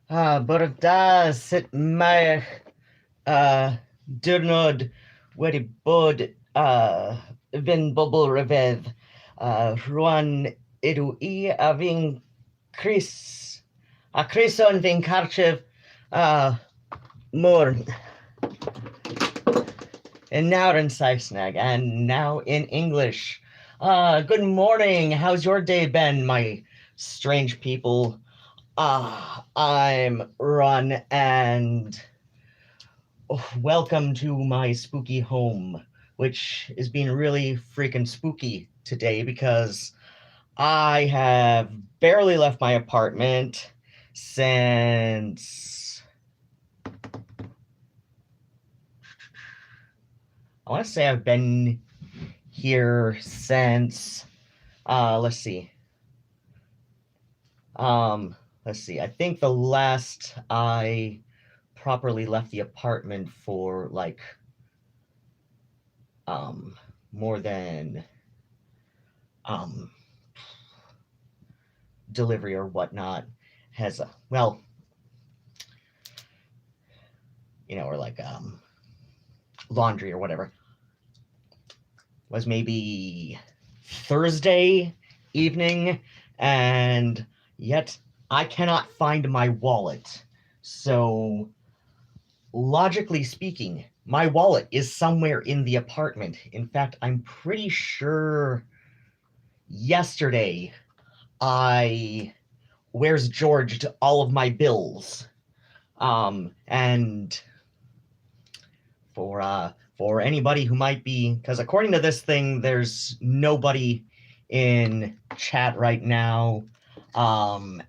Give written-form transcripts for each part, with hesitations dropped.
But da sit mij durnod wedi bod fy'n bobl ryfedd. Rwan ydw I a fi'n Chris. A Chrison fi'n cartref môr. And now in Saesneg, and now in English. Good morning. How's your day been, my strange people? I'm Run, and welcome to my spooky home, which is being really freaking spooky today because I have barely left my apartment since I want to say I've been here since let's see. I think the last I properly left the apartment for like more than delivery or whatnot has well, or like laundry or whatever, was maybe Thursday evening, and yet I cannot find my wallet. So logically speaking, my wallet is somewhere in the apartment. In fact, I'm pretty sure yesterday I where's Georged all of my bills. And for anybody who might be, because according to this thing, there's nobody in chat right now, and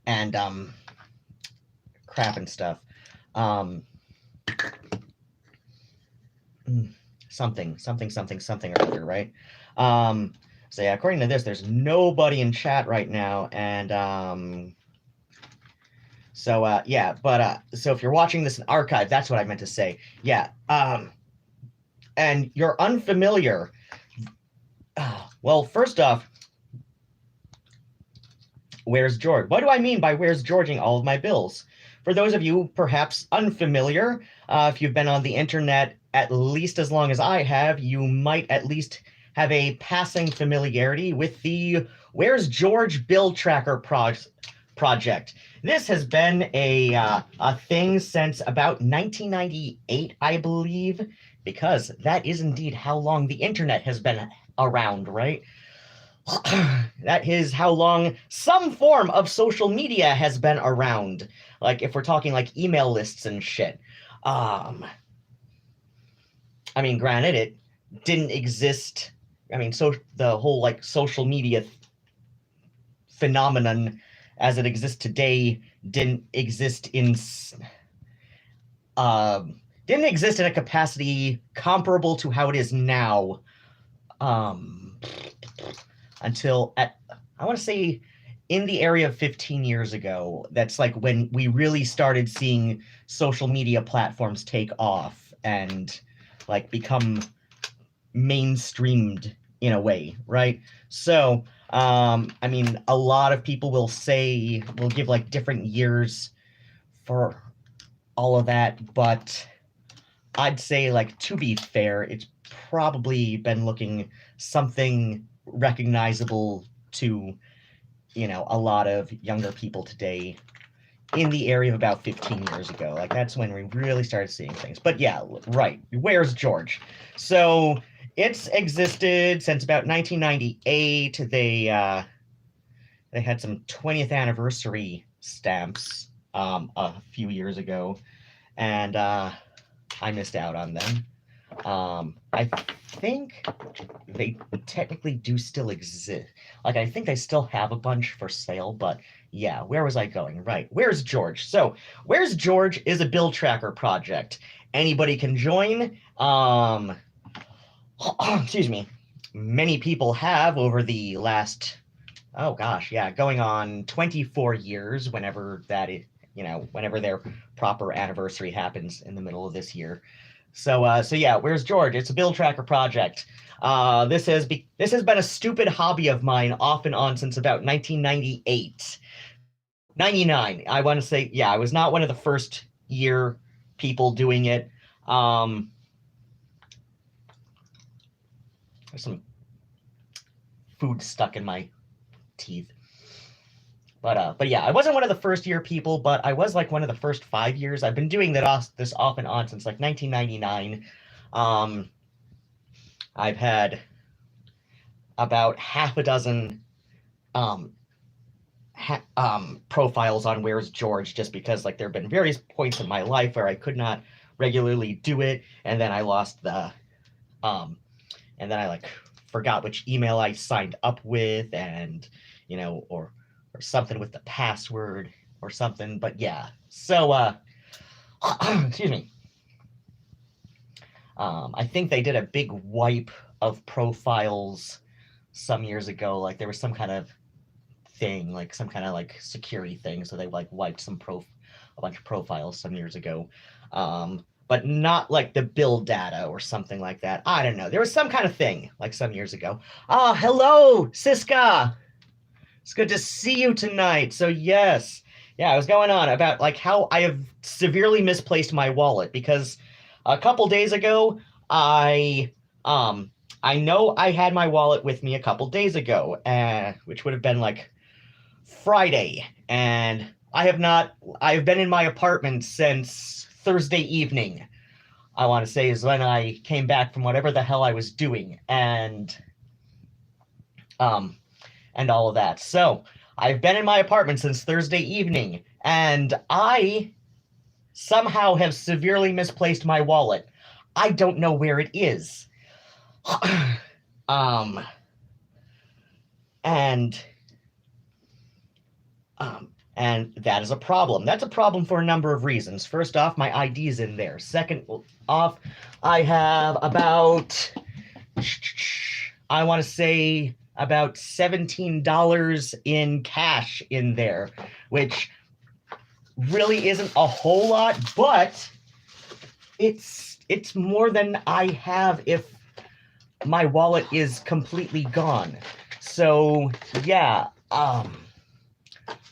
crap and stuff. Something or other, right? So yeah, according to this, there's nobody in chat right now, and so yeah, but so if you're watching this in archive, that's what I meant to say. Yeah, and you're unfamiliar. Well, first off, where's George? What do I mean by where's Georging all of my bills? For those of you perhaps unfamiliar, if you've been on the internet at least as long as I have, you might at least have a passing familiarity with the Where's George Bill Tracker project. This has been a thing since about 1998, I believe, because that is indeed how long the internet has been around, right? That is how long some form of social media has been around. Like if we're talking like email lists and shit. I mean, granted, it didn't exist. I mean, so the whole like social media phenomenon as it exists today didn't exist in a capacity comparable to how it is now, until I want to say in the area of 15 years ago. That's like when we really started seeing social media platforms take off and like become mainstreamed in a way, right? So I mean, a lot of people will give like different years for all of that, but I'd say, like, to be fair, it's probably been looking something recognizable to, a lot of younger people today in the area of about 15 years ago. Like, that's when we really started seeing things. But yeah, right. Where's George? So it's existed since about 1998. They had some 20th anniversary stamps a few years ago, and I missed out on them. I think they technically do still exist. Like, I think they still have a bunch for sale, but yeah, where was I going? Right. Where's George? So, Where's George is a bill tracker project. Anybody can join. Excuse me. Many people have over the last, oh gosh, yeah, going on 24 years, whenever that is, whenever their proper anniversary happens in the middle of this year. So yeah, Where's George? It's a bill tracker project. This has been a stupid hobby of mine off and on since about 1998. 99. I want to say, yeah, I was not one of the first year people doing it. There's some food stuck in my teeth. But yeah, I wasn't one of the first year people, but I was like one of the first 5 years. I've been doing this off and on since like 1999. I've had about half a dozen um, profiles on Where's George, just because like there have been various points in my life where I could not regularly do it, and then I lost the and then I like forgot which email I signed up with, and or something with the password or something. But yeah, so excuse me. I think they did a big wipe of profiles some years ago. Like there was some kind of thing, like some kind of like security thing. So they like wiped a bunch of profiles some years ago. But not like the bill data or something like that. I don't know. There was some kind of thing like some years ago. Hello, Siska. It's good to see you tonight. So yes, yeah, I was going on about like how I have severely misplaced my wallet, because a couple days ago, I know I had my wallet with me a couple days ago, which would have been like Friday, and I've been in my apartment since Thursday evening. I want to say is when I came back from whatever the hell I was doing, and all of that. So I've been in my apartment since Thursday evening, and I somehow have severely misplaced my wallet. I don't know where it is. And that is a problem. That's a problem for a number of reasons. First off, my ID's in there. Second off, I have about, I want to say about $17 in cash in there, which really isn't a whole lot, but it's more than I have if my wallet is completely gone. So yeah,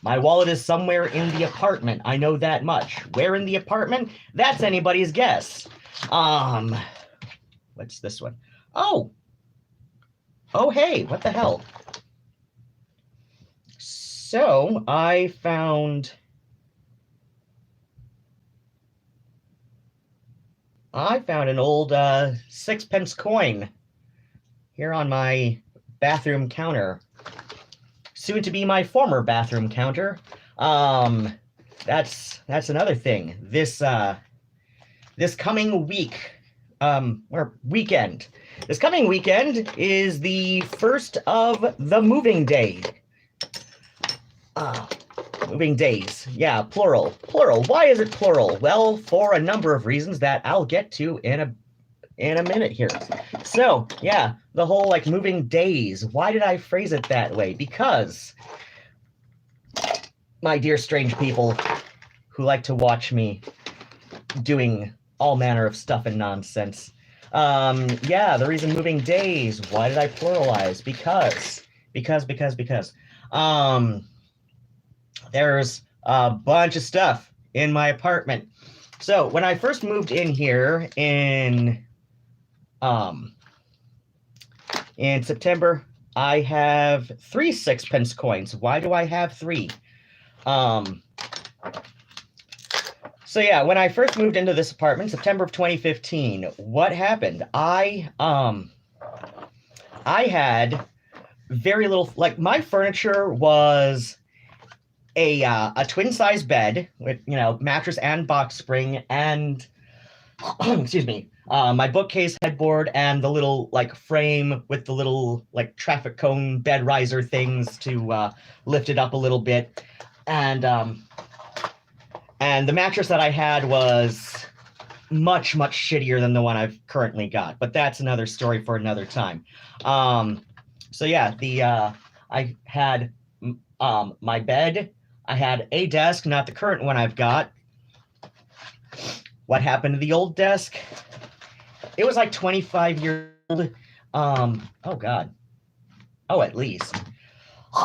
my wallet is somewhere in the apartment. I know that much. Where in the apartment? That's anybody's guess. What's this one? Oh, hey, what the hell? So I found an old 6-pence coin here on my bathroom counter. Soon to be my former bathroom counter. That's another thing. This coming week, or weekend. This coming weekend is the first of the moving day. Moving days. Yeah, plural. Plural. Why is it plural? Well, for a number of reasons that I'll get to in a minute here. So, yeah, the whole like moving days. Why did I phrase it that way? Because, my dear strange people who like to watch me doing all manner of stuff and nonsense. Yeah, the reason moving days. Why did I pluralize? Because. There's a bunch of stuff in my apartment. So when I first moved in here in September, I have 3 6-pence coins. Why do I have 3? So yeah, when I first moved into this apartment, September of 2015, what happened? I had very little, like my furniture was a twin size bed with, mattress and box spring and, excuse me, my bookcase headboard and the little like frame with the little like traffic cone bed riser things to lift it up a little bit. And the mattress that I had was much, much shittier than the one I've currently got, but that's another story for another time. So yeah, I had my bed. I had a desk, not the current one I've got. What happened to the old desk? It was like 25 years old. Oh God. Oh, at least.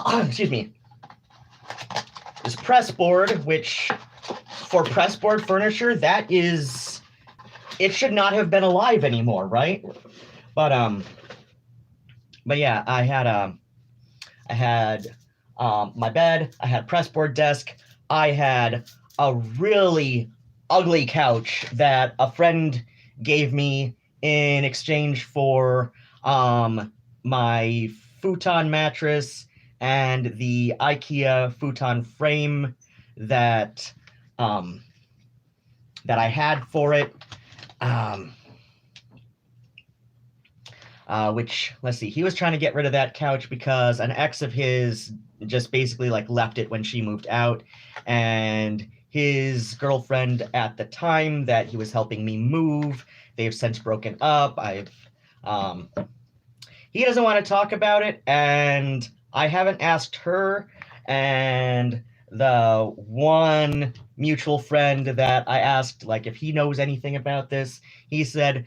Excuse me. this press board, which for press board furniture, that is, it should not have been alive anymore, right? But yeah, I had my bed, I had a press board desk, I had a really ugly couch that a friend gave me in exchange for my futon mattress and the IKEA futon frame that that I had for it. Which, let's see, he was trying to get rid of that couch because an ex of his just basically like left it when she moved out, and his girlfriend at the time that he was helping me move, they've since broken up. He doesn't want to talk about it, and I haven't asked her, and the one mutual friend that I asked, like, if he knows anything about this, he said,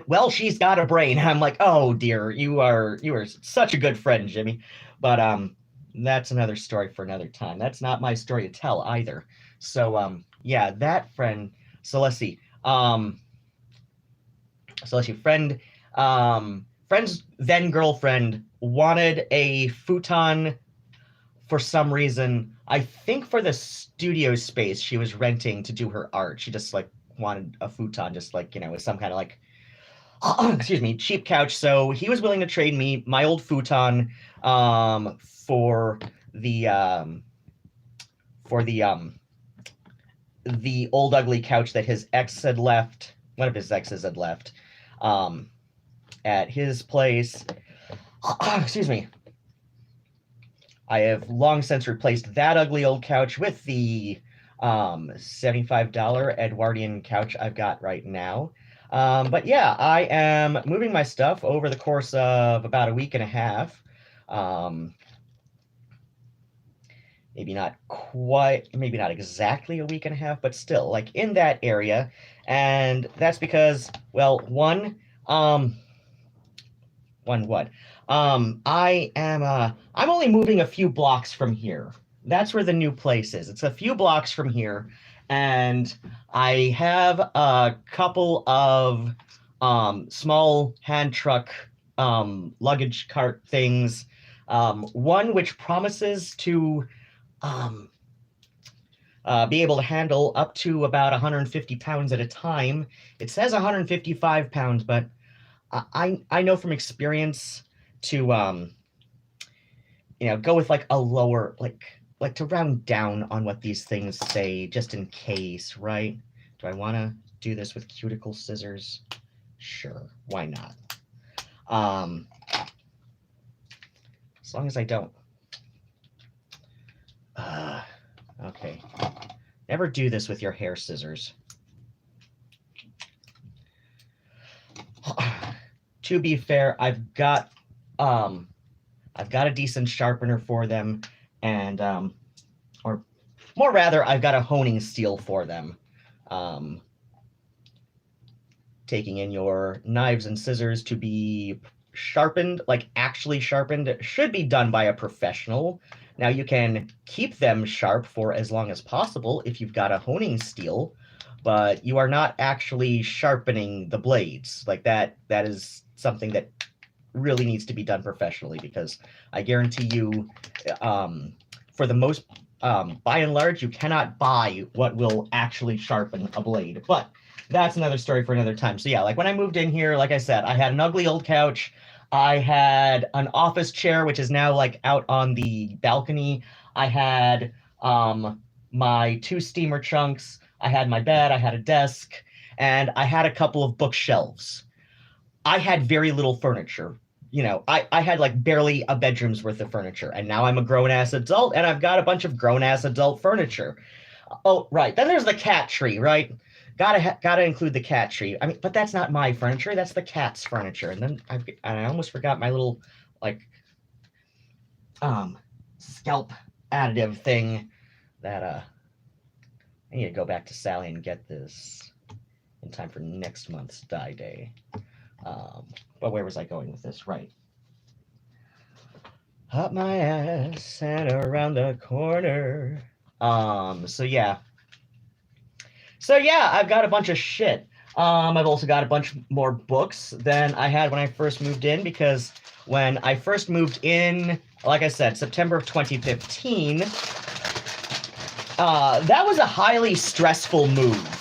well, she's got a brain. I'm like, oh dear, you are such a good friend, Jimmy. But that's another story for another time. That's not my story to tell either. So yeah, that friend. So let's see. Friend's then girlfriend wanted a futon for some reason. I think for the studio space she was renting to do her art. She just like wanted a futon, just like, you know, with some kind of like excuse me, cheap couch. So he was willing to trade me my old futon for the old ugly couch that his ex had left, one of his exes had left at his place. Excuse me. I have long since replaced that ugly old couch with the $75 Edwardian couch I've got right now. But yeah, I am moving my stuff over the course of about a week and a half. Maybe not exactly a week and a half, but still, like, in that area. And that's because, well, I'm only moving a few blocks from here. That's where the new place is. It's a few blocks from here, and I have a couple of small hand truck luggage cart things. One which promises to be able to handle up to about 150 pounds at a time. It says 155 pounds, but I know from experience to go with like a lower, like to round down on what these things say, just in case, right? Do I want to do this with cuticle scissors? Sure, why not? As long as I don't. Okay. Never do this with your hair scissors. To be fair, I've got a decent sharpener for them, and or more rather, I've got a honing steel for them. Taking in your knives and scissors to be sharpened, like actually sharpened, should be done by a professional. Now, you can keep them sharp for as long as possible if you've got a honing steel, but you are not actually sharpening the blades. Like that is something that really needs to be done professionally, because I guarantee you, for the most, by and large, you cannot buy what will actually sharpen a blade. But that's another story for another time. So yeah, like when I moved in here, like I said, I had an ugly old couch. I had an office chair, which is now like out on the balcony. I had my 2 steamer trunks. I had my bed. I had a desk, and I had a couple of bookshelves. I had very little furniture. You know, I had like barely a bedroom's worth of furniture, and now I'm a grown-ass adult, and I've got a bunch of grown-ass adult furniture. Oh, right. Then there's the cat tree, right? Gotta include the cat tree. I mean, but that's not my furniture. That's the cat's furniture. And then I almost forgot my little like scalp additive thing that I need to go back to Sally and get this in time for next month's dye day. But where was I going with this? Right. Up my ass and around the corner. So yeah. So yeah, I've got a bunch of shit. I've also got a bunch more books than I had when I first moved in, because when I first moved in, like I said, September of 2015, that was a highly stressful move.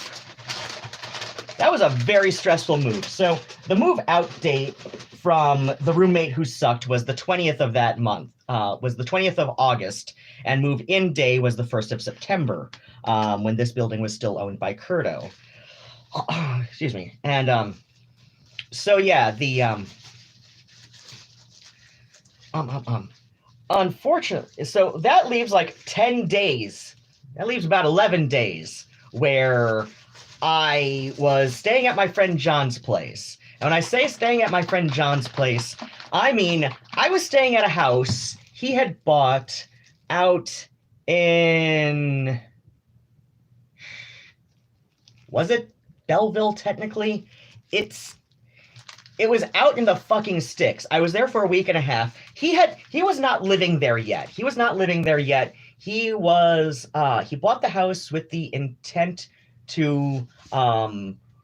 That was a very stressful move. So the move out date from the roommate who sucked was the 20th of that month, was the 20th of August, and move in day was the 1st of September, when this building was still owned by Curto. Excuse me. And so yeah, the unfortunately, so that leaves like 10 days. That leaves about 11 days where I was staying at my friend John's place. And when I say staying at my friend John's place, I mean I was staying at a house he had bought out in... Was it Belleville, technically? It was out in the fucking sticks. I was there for a week and a half. He was not living there yet. He was, he bought the house with the intent to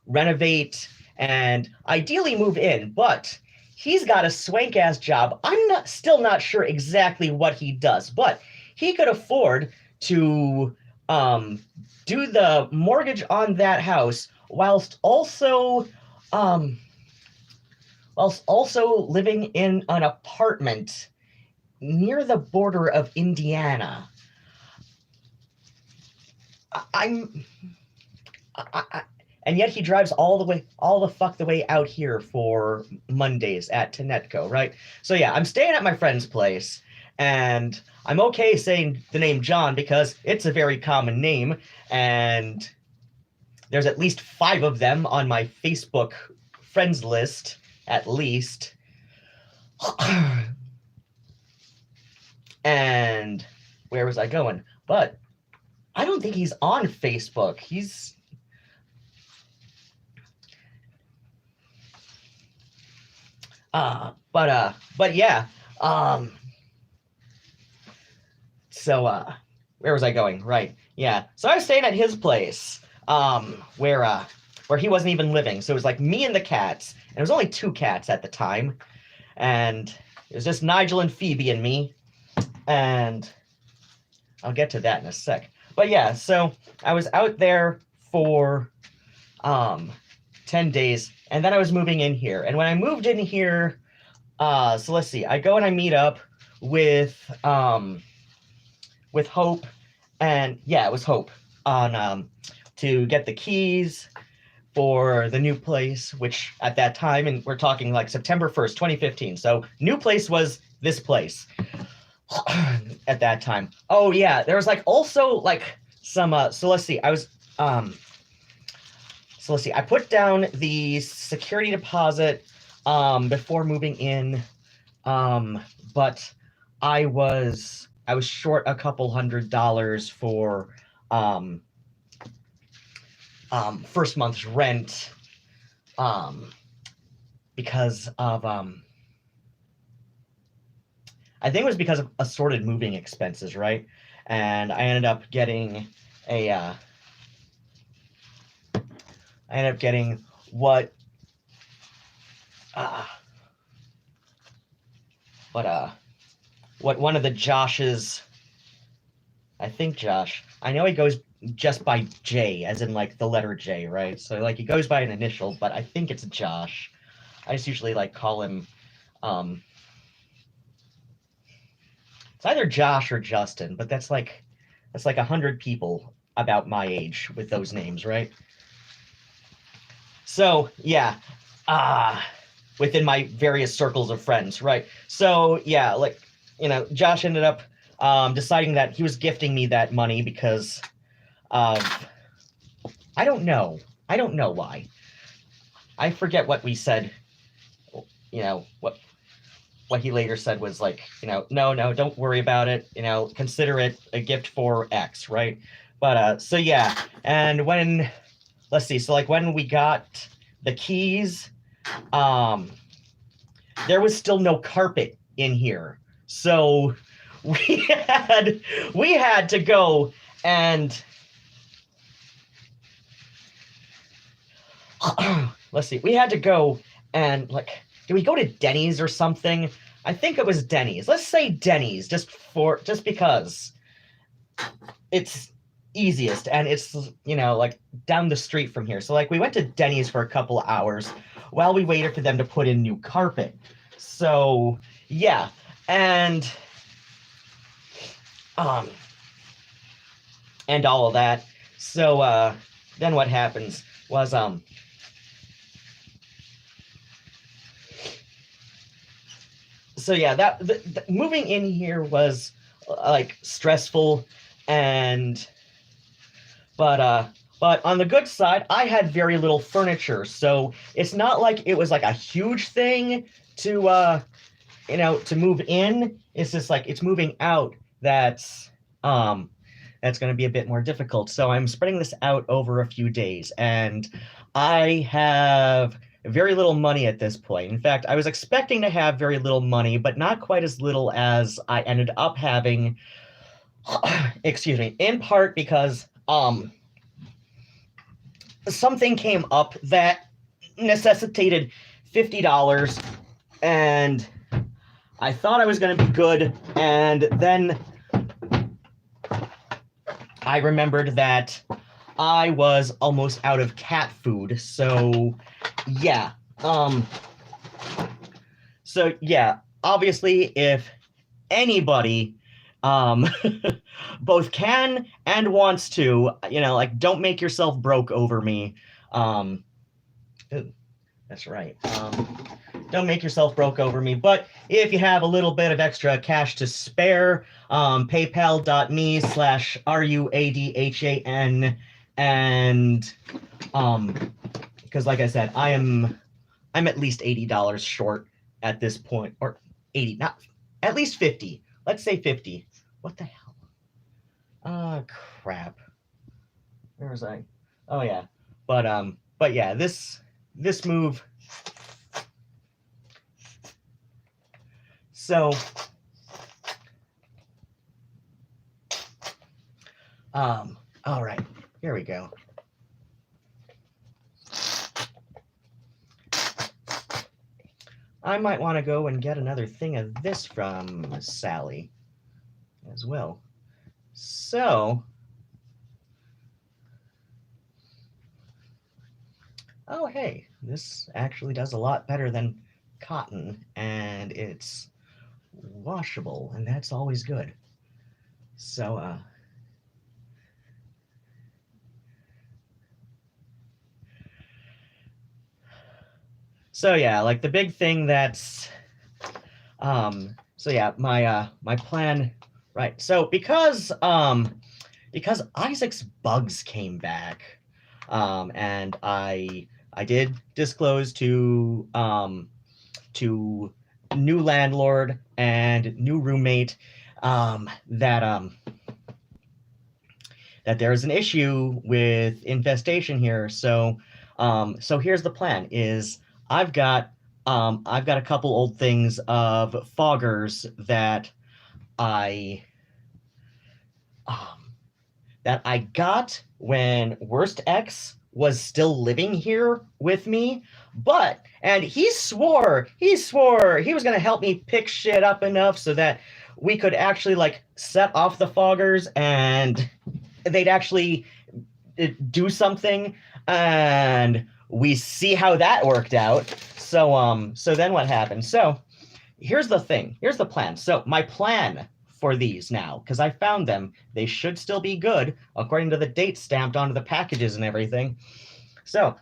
renovate and ideally move in, but he's got a swank-ass job. I'm still not sure exactly what he does, but he could afford to do the mortgage on that house whilst also living in an apartment near the border of Indiana. And yet he drives all the fuck the way out here for Mondays at Tenetco, right? So yeah, I'm staying at my friend's place, and I'm okay saying the name John because it's a very common name, and there's at least 5 of them on my Facebook friends list, at least. And where was I going? But I don't think he's on Facebook. But yeah. So where was I going? Right. Yeah. So I was staying at his place, where he wasn't even living. So it was like me and the cats, and it was only 2 cats at the time, and it was just Nigel and Phoebe and me, and I'll get to that in a sec. But yeah, so I was out there for 10 days, and then I was moving in here. And when I moved in here, so let's see, I go and I meet up with Hope, and yeah, it was Hope, on to get the keys for the new place, which at that time, and we're talking like September 1st, 2015. So new place was this place at that time. Oh yeah, there was like also like some so let's see, I was so let's see, I put down the security deposit before moving in, but I was short a couple $100 for first month's rent, because of I think it was because of assorted moving expenses, right? And I ended up getting what one of the Josh's, I think Josh, I know he goes just by J, as in like the letter J, right? So like he goes by an initial, but I think it's Josh. I just usually like call him, it's either Josh or Justin, but that's like 100 people about my age with those names, right? So yeah, within my various circles of friends, right? So yeah, like, you know, Josh ended up deciding that he was gifting me that money because of, I don't know why. I forget what we said. You know, what he later said was like, you know, no, don't worry about it. You know, consider it a gift for X, right? But so yeah, and when, let's see, so like when we got the keys, there was still no carpet in here. So we had to go and let's see, we had to go and like, did we go to Denny's or something? I think it was Denny's. Let's say Denny's just because it's easiest and it's, you know, like down the street from here. So like we went to Denny's for a couple hours while we waited for them to put in new carpet. So yeah, and all of that. So then what happens was so yeah, that moving in here was like stressful, and but on the good side, I had very little furniture, so it's not like it was like a huge thing to you know, to move in. It's just like it's moving out that's going to be a bit more difficult. So I'm spreading this out over a few days, and I have very little money at this point. In fact, I was expecting to have very little money, but not quite as little as I ended up having. Excuse me, in part because something came up that necessitated $50, and I thought I was going to be good, and then I remembered that I was almost out of cat food, so yeah. So yeah, obviously if anybody both can and wants to, you know, like, don't make yourself broke over me. That's right. Don't make yourself broke over me. But if you have a little bit of extra cash to spare, paypal.me/RUADHAN, and because like I said, I'm at least $80 short at this point, or 80, not at least 50. Let's say 50. What the hell? Crap. Where was I? Oh yeah. But yeah, this move. So all right, here we go. I might want to go and get another thing of this from Sally as well. So, oh hey, this actually does a lot better than cotton, and it's washable, and that's always good. So, so yeah, like the big thing that's, so yeah, my plan, right? So because Isaac's bugs came back, and I did disclose to new landlord and new roommate that there is an issue with infestation here. So so here's the plan: is I've got a couple old things of foggers that I got when Worst X was still living here with me, and he swore he was going to help me pick shit up enough so that we could actually like set off the foggers and they'd actually do something, and we see how that worked out. So so then what happened? So here's the thing. Here's the plan. So my plan for these now, because I found them, they should still be good according to the date stamped onto the packages and everything. So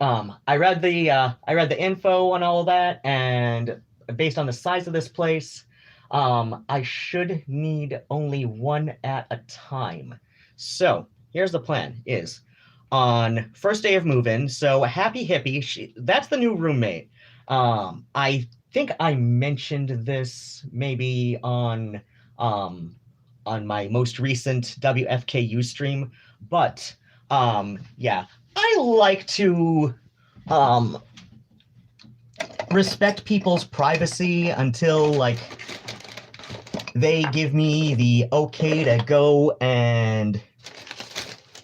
I read the info on all of that, and based on the size of this place, I should need only one at a time. So here's the plan: is on first day of move-in. So Happy Hippie, that's the new roommate. I think I mentioned this maybe on my most recent WFKU stream, but yeah, I like to respect people's privacy until, like, they give me the okay to go and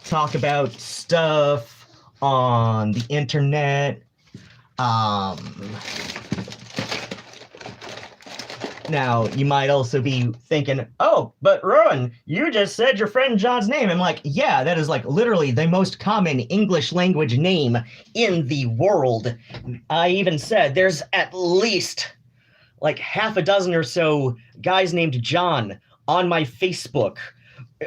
talk about stuff on the internet. Now, you might also be thinking, oh, but Rowan, you just said your friend John's name. I'm like, yeah, that is like literally the most common English language name in the world. I even said there's at least like half a dozen or so guys named John on my Facebook.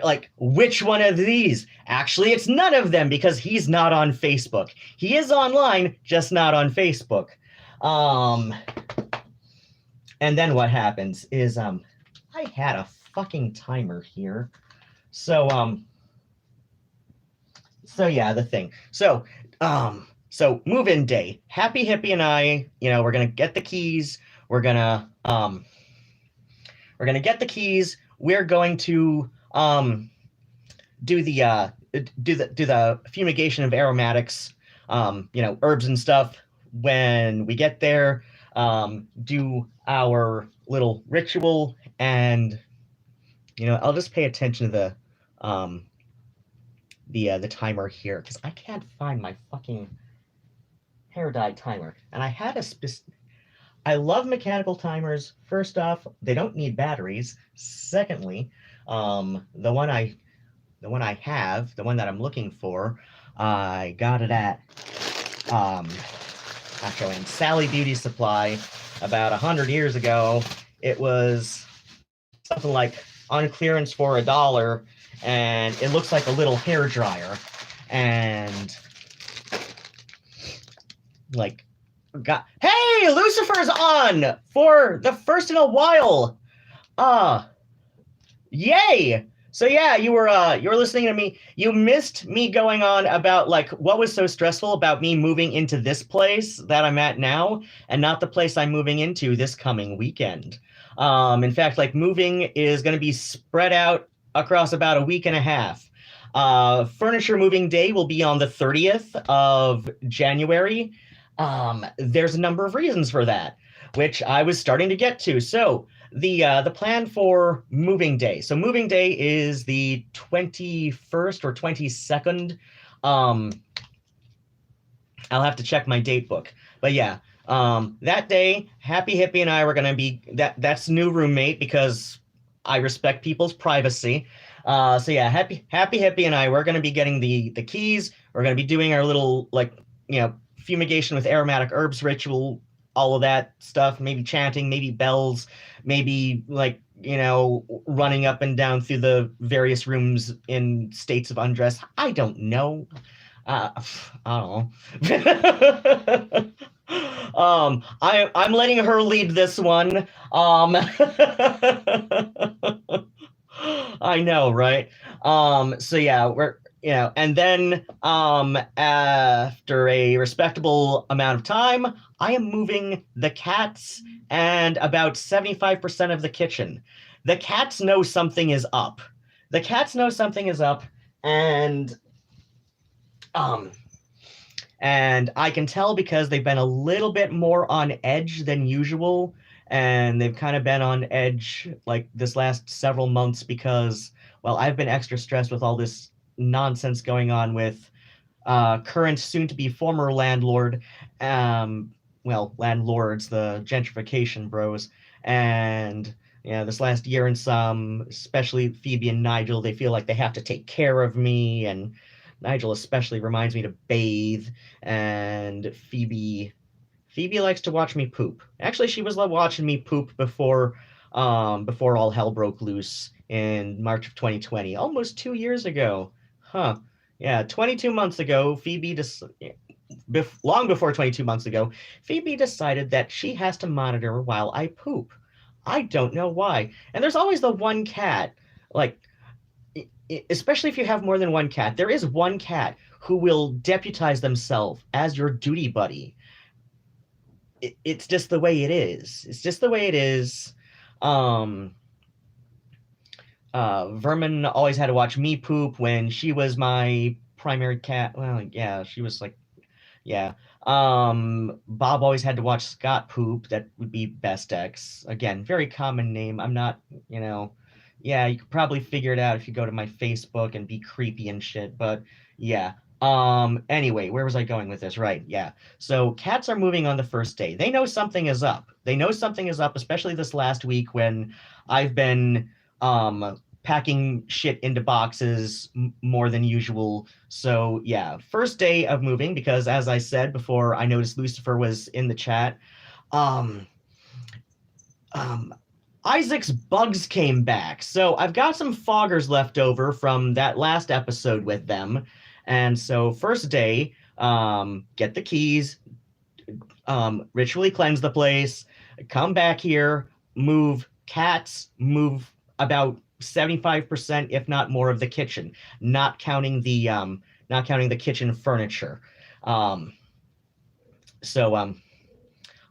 Like, which one of these? Actually, it's none of them because he's not on Facebook. He is online, just not on Facebook. And then what happens is, I had a fucking timer here. So yeah, the thing. So move-in day. Happy Hippie and I, we're gonna get the keys. We're gonna get the keys. We're going to do the fumigation of aromatics, herbs and stuff. When we get there, do our little ritual, and I'll just pay attention to the timer here because I can't find my fucking hair dye timer, and I had a I love mechanical timers. First off, they don't need batteries. Secondly, the one I have, the one that I'm looking for, I got it at actually in Sally Beauty Supply about 100 years ago. It was something like on clearance for $1, and it looks like a little hair dryer, and like hey, Lucifer's on for the first in a while. Yay. So yeah, you were listening to me. You missed me going on about like what was so stressful about me moving into this place that I'm at now and not the place I'm moving into this coming weekend. In fact, like moving is going to be spread out across about a week and a half. Furniture moving day will be on the 30th of January. There's a number of reasons for that, which I was starting to get to. So the plan for moving day. So moving day is the 21st or 22nd. I'll have to check my date book. But yeah, that day, Happy Hippie and I were going to be, that's new roommate because I respect people's privacy. So yeah, Happy Hippie and I, we're going to be getting the keys. We're going to be doing our little, like, fumigation with aromatic herbs ritual, all of that stuff, maybe chanting, maybe bells, maybe like, running up and down through the various rooms in states of undress. I don't know. I don't know. I'm letting her lead this one. I know, right? So yeah, we're and then after a respectable amount of time, I am moving the cats and about 75% of the kitchen. The cats know something is up. The cats know something is up, and I can tell because they've been a little bit more on edge than usual, and they've kind of been on edge like this last several months because, well, I've been extra stressed with all this nonsense going on with current soon-to-be former landlord, landlords, the gentrification bros, and this last year and some, especially Phoebe and Nigel, they feel like they have to take care of me, and Nigel especially reminds me to bathe, and Phoebe likes to watch me poop. Actually, she was watching me poop before all hell broke loose in March of 2020, almost 2 years ago. Huh. Yeah, 22 months ago, long before 22 months ago, Phoebe decided that she has to monitor while I poop. I don't know why. And there's always the one cat, like, especially if you have more than one cat, there is one cat who will deputize themselves as your duty buddy. It's just the way it is. It's just the way it is. Vermin always had to watch me poop when she was my primary cat. Well, yeah, she was like Yeah. Bob always had to watch Scott poop. That would be Best X. Again, very common name. I'm not, you know, yeah, you could probably figure it out if you go to my Facebook and be creepy and shit, but yeah. Anyway, where was I going with this? Right, yeah. So cats are moving on the first day. They know something is up. They know something is up, especially this last week when I've been packing shit into boxes more than usual. So yeah, first day of moving, because as I said before, I noticed Lucifer was in the chat. Um, um, Isaac's bugs came back. So I've got some foggers left over from that last episode with them. And so first day, get the keys, ritually cleanse the place, come back here, move cats, move about 75%, if not more, of the kitchen, not counting the kitchen furniture. Um, so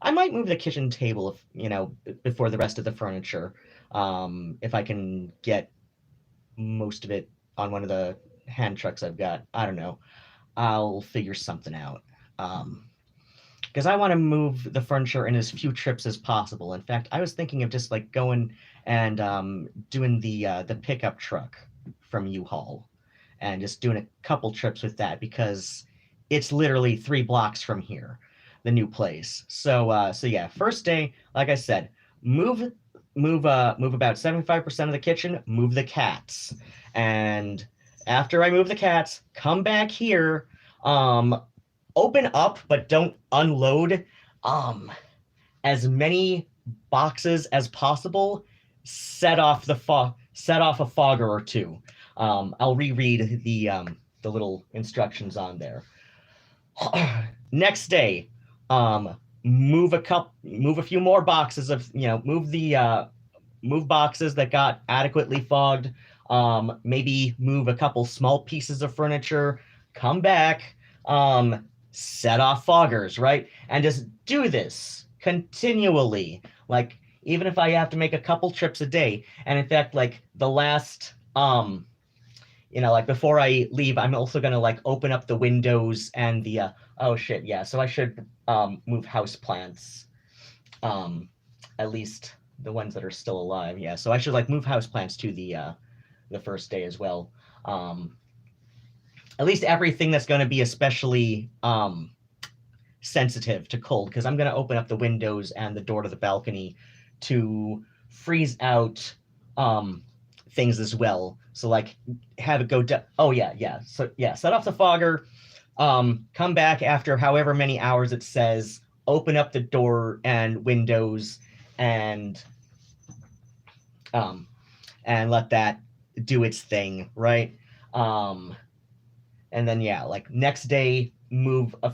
I might move the kitchen table if before the rest of the furniture, if I can get most of it on one of the hand trucks I've got. I don't know. I'll figure something out. Because I want to move the furniture in as few trips as possible. In fact, I was thinking of just like going and doing the pickup truck from U-Haul and just doing a couple trips with that because it's literally 3 blocks from here, the new place. So yeah, first day, like I said, move about 75% of the kitchen, move the cats, and after I move the cats, come back here, open up but don't unload as many boxes as possible, set off a fogger or two. I'll reread the little instructions on there. Next day, move a few more boxes of move boxes that got adequately fogged. Maybe move a couple small pieces of furniture. Come back. Set off foggers, right? And just do this continually. Like, even if I have to make a couple trips a day. And in fact, like the last, like before I leave, I'm also gonna like open up the windows and the, oh shit, yeah. So I should move house plants, at least the ones that are still alive. Yeah. So I should like move house plants to the first day as well. At least everything that's going to be especially sensitive to cold, because I'm going to open up the windows and the door to the balcony to freeze out things as well. So like have it go down. Oh yeah. So yeah, set off the fogger, come back after however many hours it says, open up the door and windows and let that do its thing, right? And then yeah, like next day, move a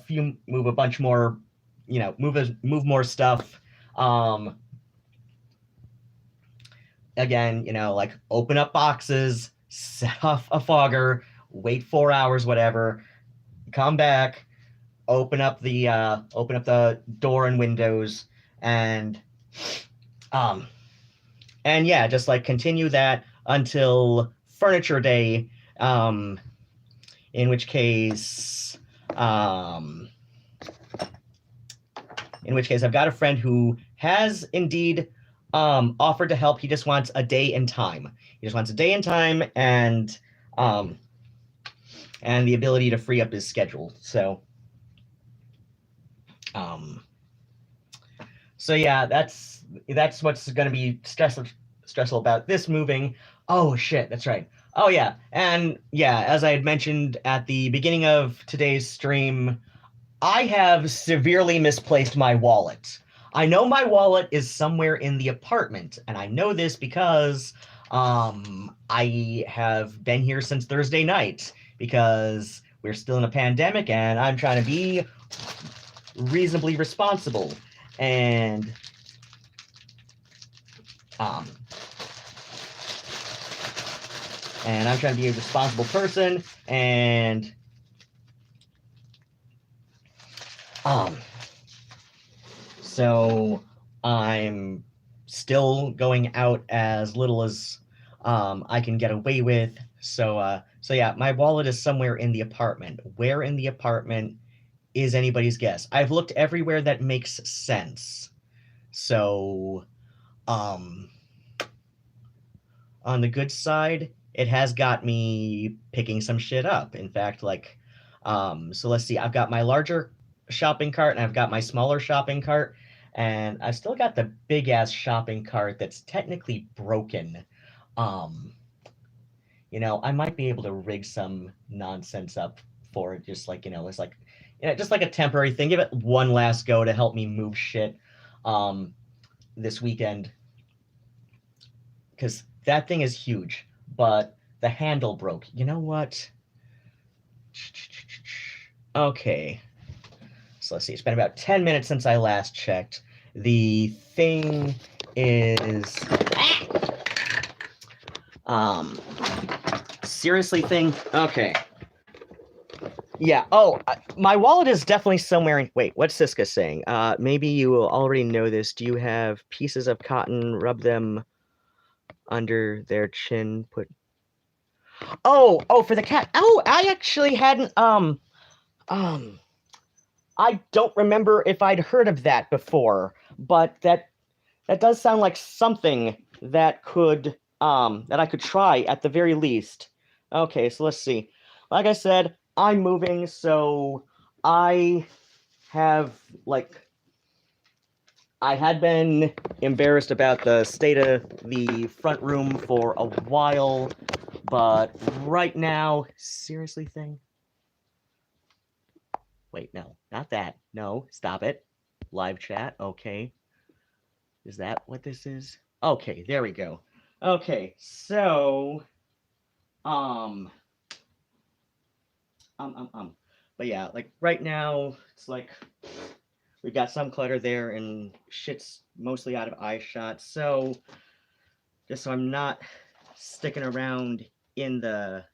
bunch more, move more stuff. Again, like open up boxes, set off a fogger, wait 4 hours, whatever, come back, open up the door and windows, and yeah, just like continue that until furniture day. In which case I've got a friend who has indeed offered to help. He just wants a day and time. And the ability to free up his schedule. So yeah, that's what's going to be stressful about this moving. Oh shit, that's right. Oh yeah, and yeah, as I had mentioned at the beginning of today's stream, I have severely misplaced my wallet. I know my wallet is somewhere in the apartment, and I know this because I have been here since Thursday night, because we're still in a pandemic and I'm trying to be reasonably responsible. And I'm trying to be a responsible person, and so I'm still going out as little as I can get away with. So yeah, my wallet is somewhere in the apartment. Where in the apartment is anybody's guess. I've looked everywhere that makes sense. So, on the good side, it has got me picking some shit up. In fact, like, so let's see. I've got my larger shopping cart and I've got my smaller shopping cart, and I've still got the big ass shopping cart that's technically broken. Um, I might be able to rig some nonsense up for it, just like, it's like, just like a temporary thing. Give it one last go to help me move shit this weekend, because that thing is huge, but the handle broke. You know what? Okay. So let's see. It's been about 10 minutes since I last checked. The thing is... seriously thing? Okay. Yeah. Oh, my wallet is definitely somewhere. Wait, what's Siska saying? Maybe you will already know this. Do you have pieces of cotton? Rub them under their chin. Oh, for the cat. Oh, I actually hadn't. I don't remember if I'd heard of that before, but that does sound like something that could that I could try at the very least. Okay, so let's see. Like I said, I'm moving, so I have, like, I had been embarrassed about the state of the front room for a while, but right now, seriously thing? Wait, no, not that. No, stop it. Live chat, okay. Is that what this is? Okay, there we go. Okay, so, but yeah, like right now, it's like we've got some clutter there and shit's mostly out of eye shot. So just so I'm not sticking around in the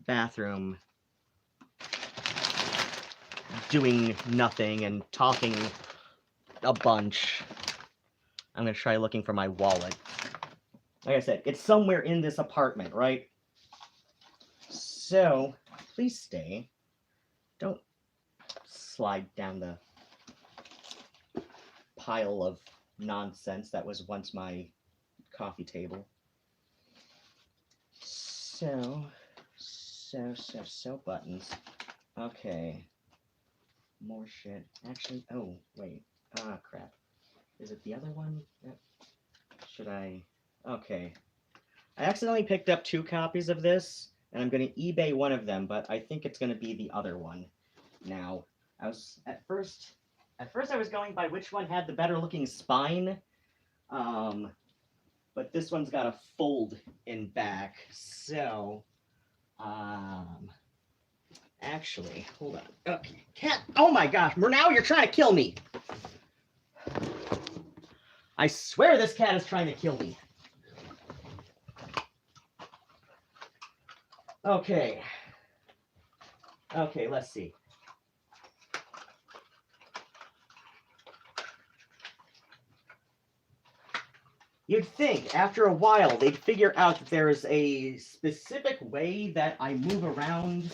bathroom doing nothing and talking a bunch, I'm gonna try looking for my wallet. Like I said, it's somewhere in this apartment, right? So please stay. Don't slide down the pile of nonsense that was once my coffee table. So buttons. Okay. More shit. Actually, oh, wait. Ah, crap. Is it the other one? Should I? Okay. I accidentally picked up 2 copies of this, and I'm going to eBay one of them, but I think it's going to be the other one now. I was, at first I was going by which one had the better looking spine, but this one's got a fold in back, so, actually, hold on. Okay, cat, oh my gosh, now you're trying to kill me! I swear this cat is trying to kill me. Okay, let's see. You'd think, after a while, they'd figure out that there is a specific way that I move around,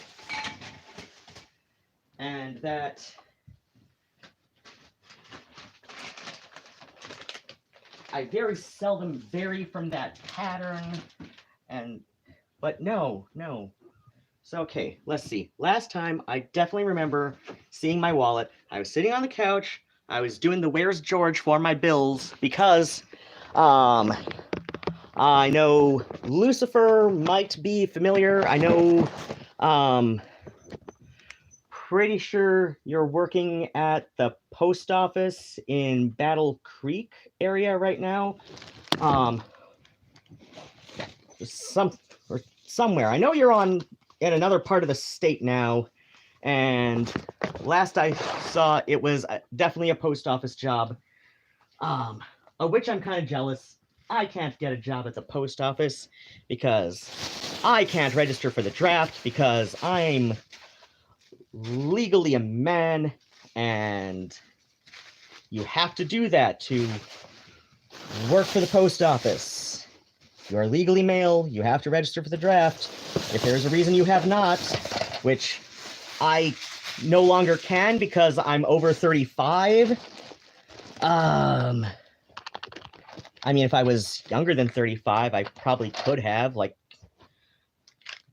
and that I very seldom vary from that pattern, but no. So, okay, let's see. Last time, I definitely remember seeing my wallet. I was sitting on the couch. I was doing the Where's George for my bills because I know Lucifer might be familiar. I know, pretty sure you're working at the post office in Battle Creek area right now. Somewhere. I know you're in another part of the state now, and last I saw it was definitely a post office job, of which I'm kind of jealous. I can't get a job at the post office because I can't register for the draft because I'm legally a man, and you have to do that to work for the post office. You are legally male, you have to register for the draft. If there's a reason you have not, which I no longer can because I'm over 35. I mean, if I was younger than 35, I probably could have, like,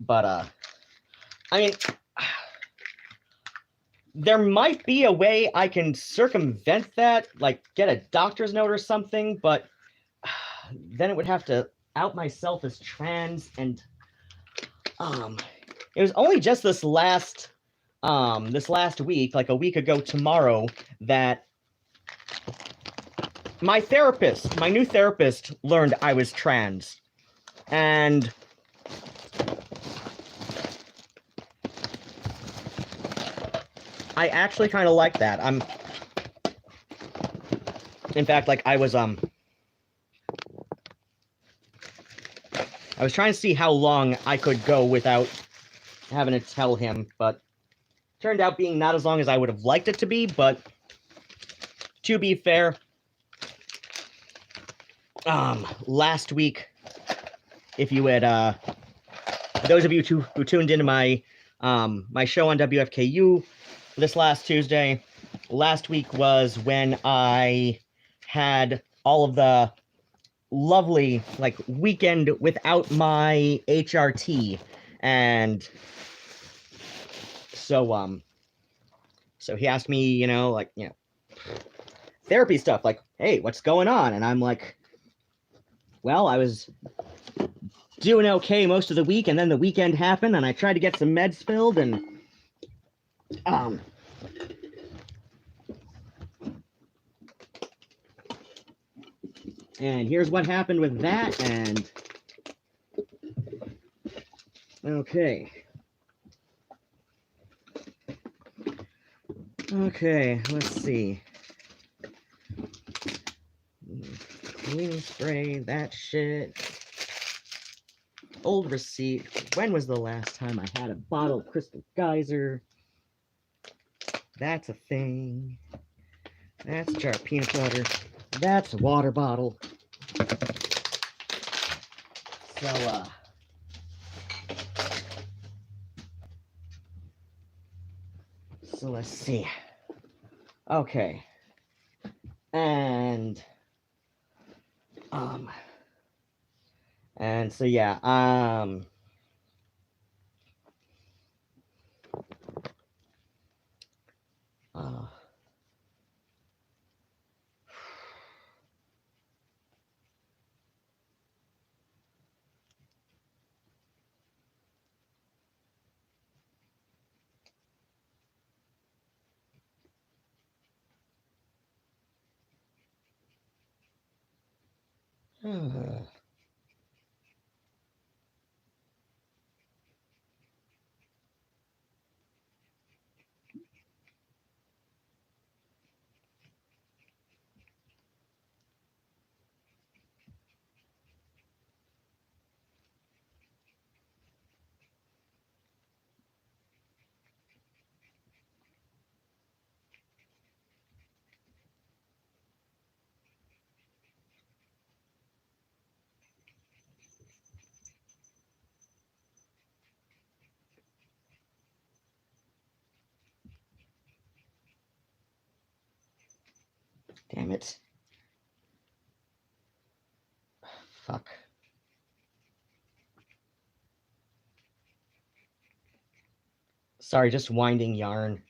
but, I mean, there might be a way I can circumvent that, like, get a doctor's note or something, but then it would have to out myself as trans, and, it was only just this last week, like a week ago tomorrow, that my new therapist, learned I was trans. And I actually kind of like that. In fact, like, I was trying to see how long I could go without having to tell him, but turned out being not as long as I would have liked it to be, but to be fair, last week, if you had, those of you who tuned into my show on WFKU this last Tuesday, last week was when I had all of the lovely, like, weekend without my HRT, and so he asked me, like, therapy stuff, like, hey, what's going on? And I'm like, well, I was doing okay most of the week, and then the weekend happened, and I tried to get some meds filled, and here's what happened with that, and okay, let's see. Cleaning spray, that shit. Old receipt. When was the last time I had a bottle of Crystal Geyser? That's a thing. That's a jar of peanut butter. That's a water bottle. So let's see. Okay. And so yeah, damn it. Fuck. Sorry, just winding yarn.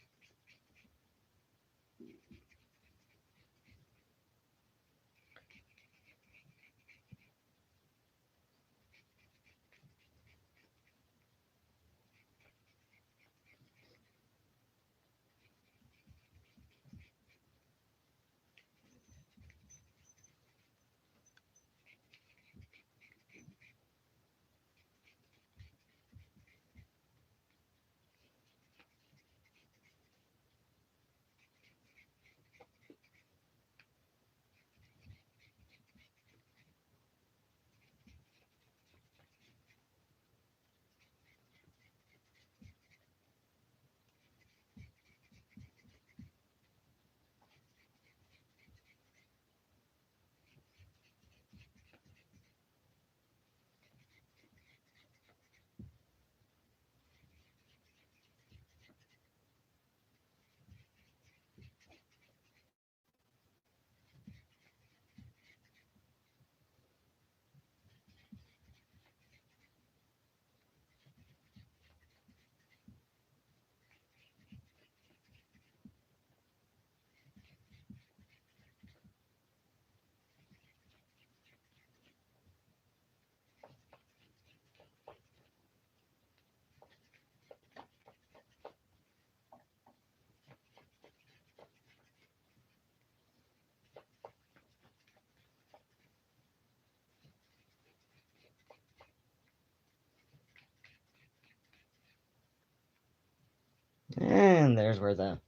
There's where the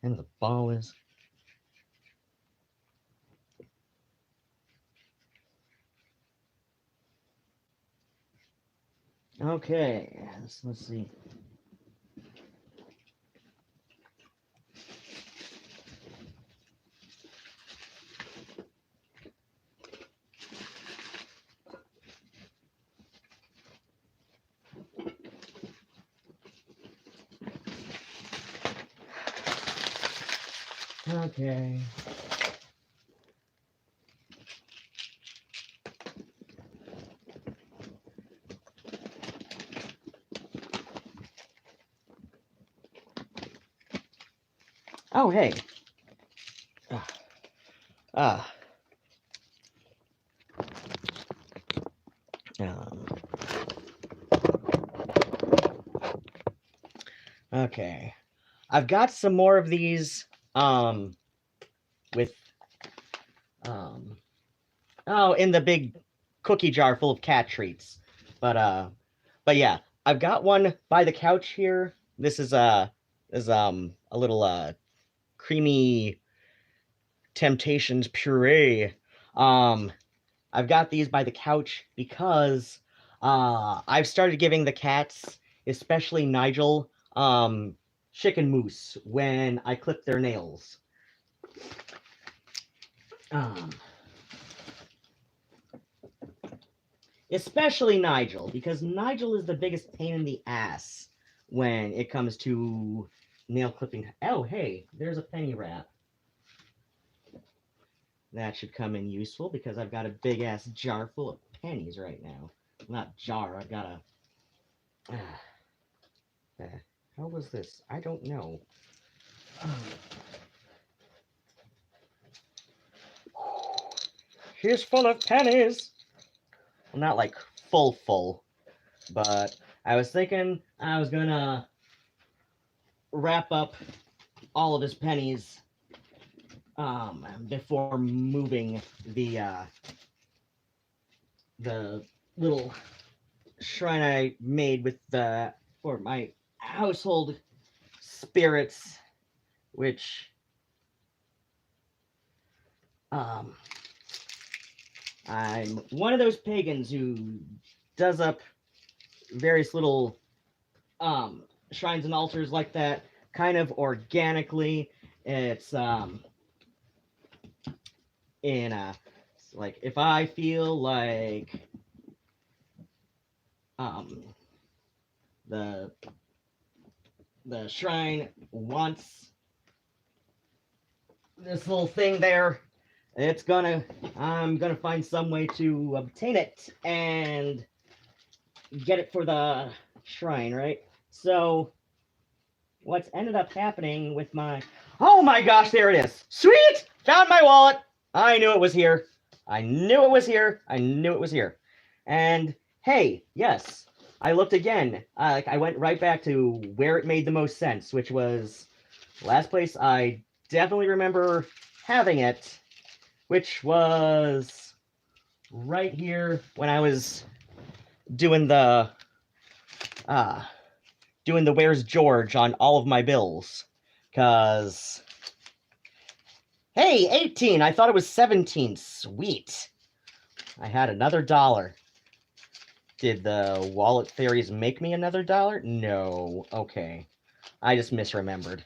end of the ball is. Okay, let's see. Okay. Oh, hey. Ah. Okay. I've got some more of these, with, oh, in the big cookie jar full of cat treats. But yeah, I've got one by the couch here. This is, a little, creamy Temptations puree. I've got these by the couch because I've started giving the cats, especially Nigel, chicken mousse when I clip their nails. Especially Nigel, because Nigel is the biggest pain in the ass when it comes to nail clipping. Oh, hey, there's a penny wrap. That should come in useful because I've got a big ass jar full of pennies right now. Not jar, I've got a... how was this? I don't know. He's full of pennies. Well, not like full, but I was thinking I was gonna wrap up all of his pennies before moving the little shrine I made with for my household spirits, which I'm one of those pagans who does up various little shrines and altars like that kind of organically. It's in like if I feel like the shrine wants this little thing there, I'm gonna find some way to obtain it and get it for the shrine, right? So what's ended up happening with my... Oh my gosh, there it is. Sweet! Found my wallet. I knew it was here. I knew it was here. I knew it was here. And hey, yes, I looked again. I went right back to where it made the most sense, which was last place I definitely remember having it, which was right here when I was doing the Where's George on all of my bills. Because, hey, 18. I thought it was 17. Sweet. I had another $1. Did the wallet fairies make me another $1? No. Okay. I just misremembered.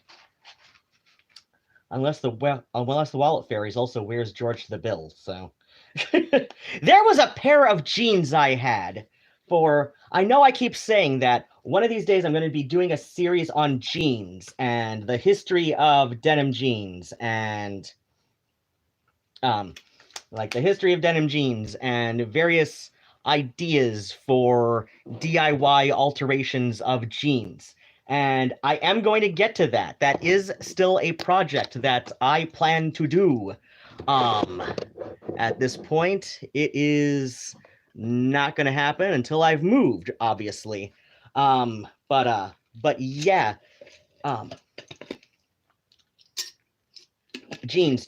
Unless the wallet fairies also wears George the bill, so. There was a pair of jeans I had for... I know I keep saying that one of these days I'm going to be doing a series on jeans and the history of denim jeans and like the history of denim jeans and various ideas for DIY alterations of jeans. And I am going to get to that. That is still a project that I plan to do. At this point, it is not going to happen until I've moved, obviously. But yeah. Jeans.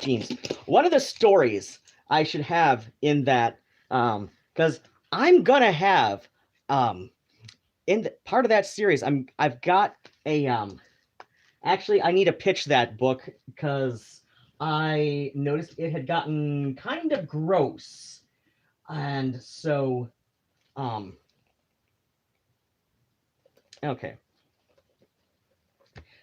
One of the stories I should have in that, because I'm gonna have, in part of that series, I've got a Actually, I need to pitch that book because I noticed it had gotten kind of gross. And so, okay.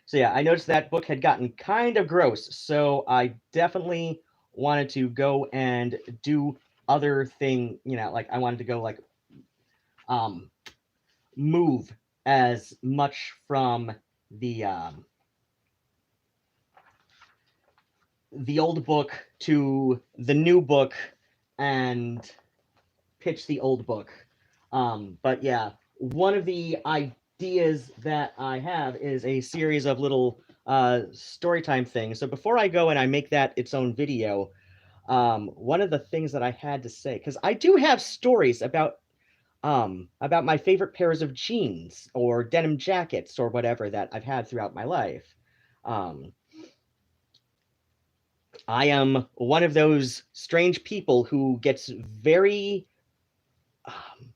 So yeah, I noticed that book had gotten kind of gross. So I definitely wanted to go and do other thing, like I wanted to go like um move as much from the old book to the new book and pitch the old book. But yeah, one of the ideas that I have is a series of little storytime things. So before I go and I make that its own video, one of the things that I had to say, because I do have stories about my favorite pairs of jeans or denim jackets or whatever that I've had throughout my life. Um, I am one of those strange people who gets very um,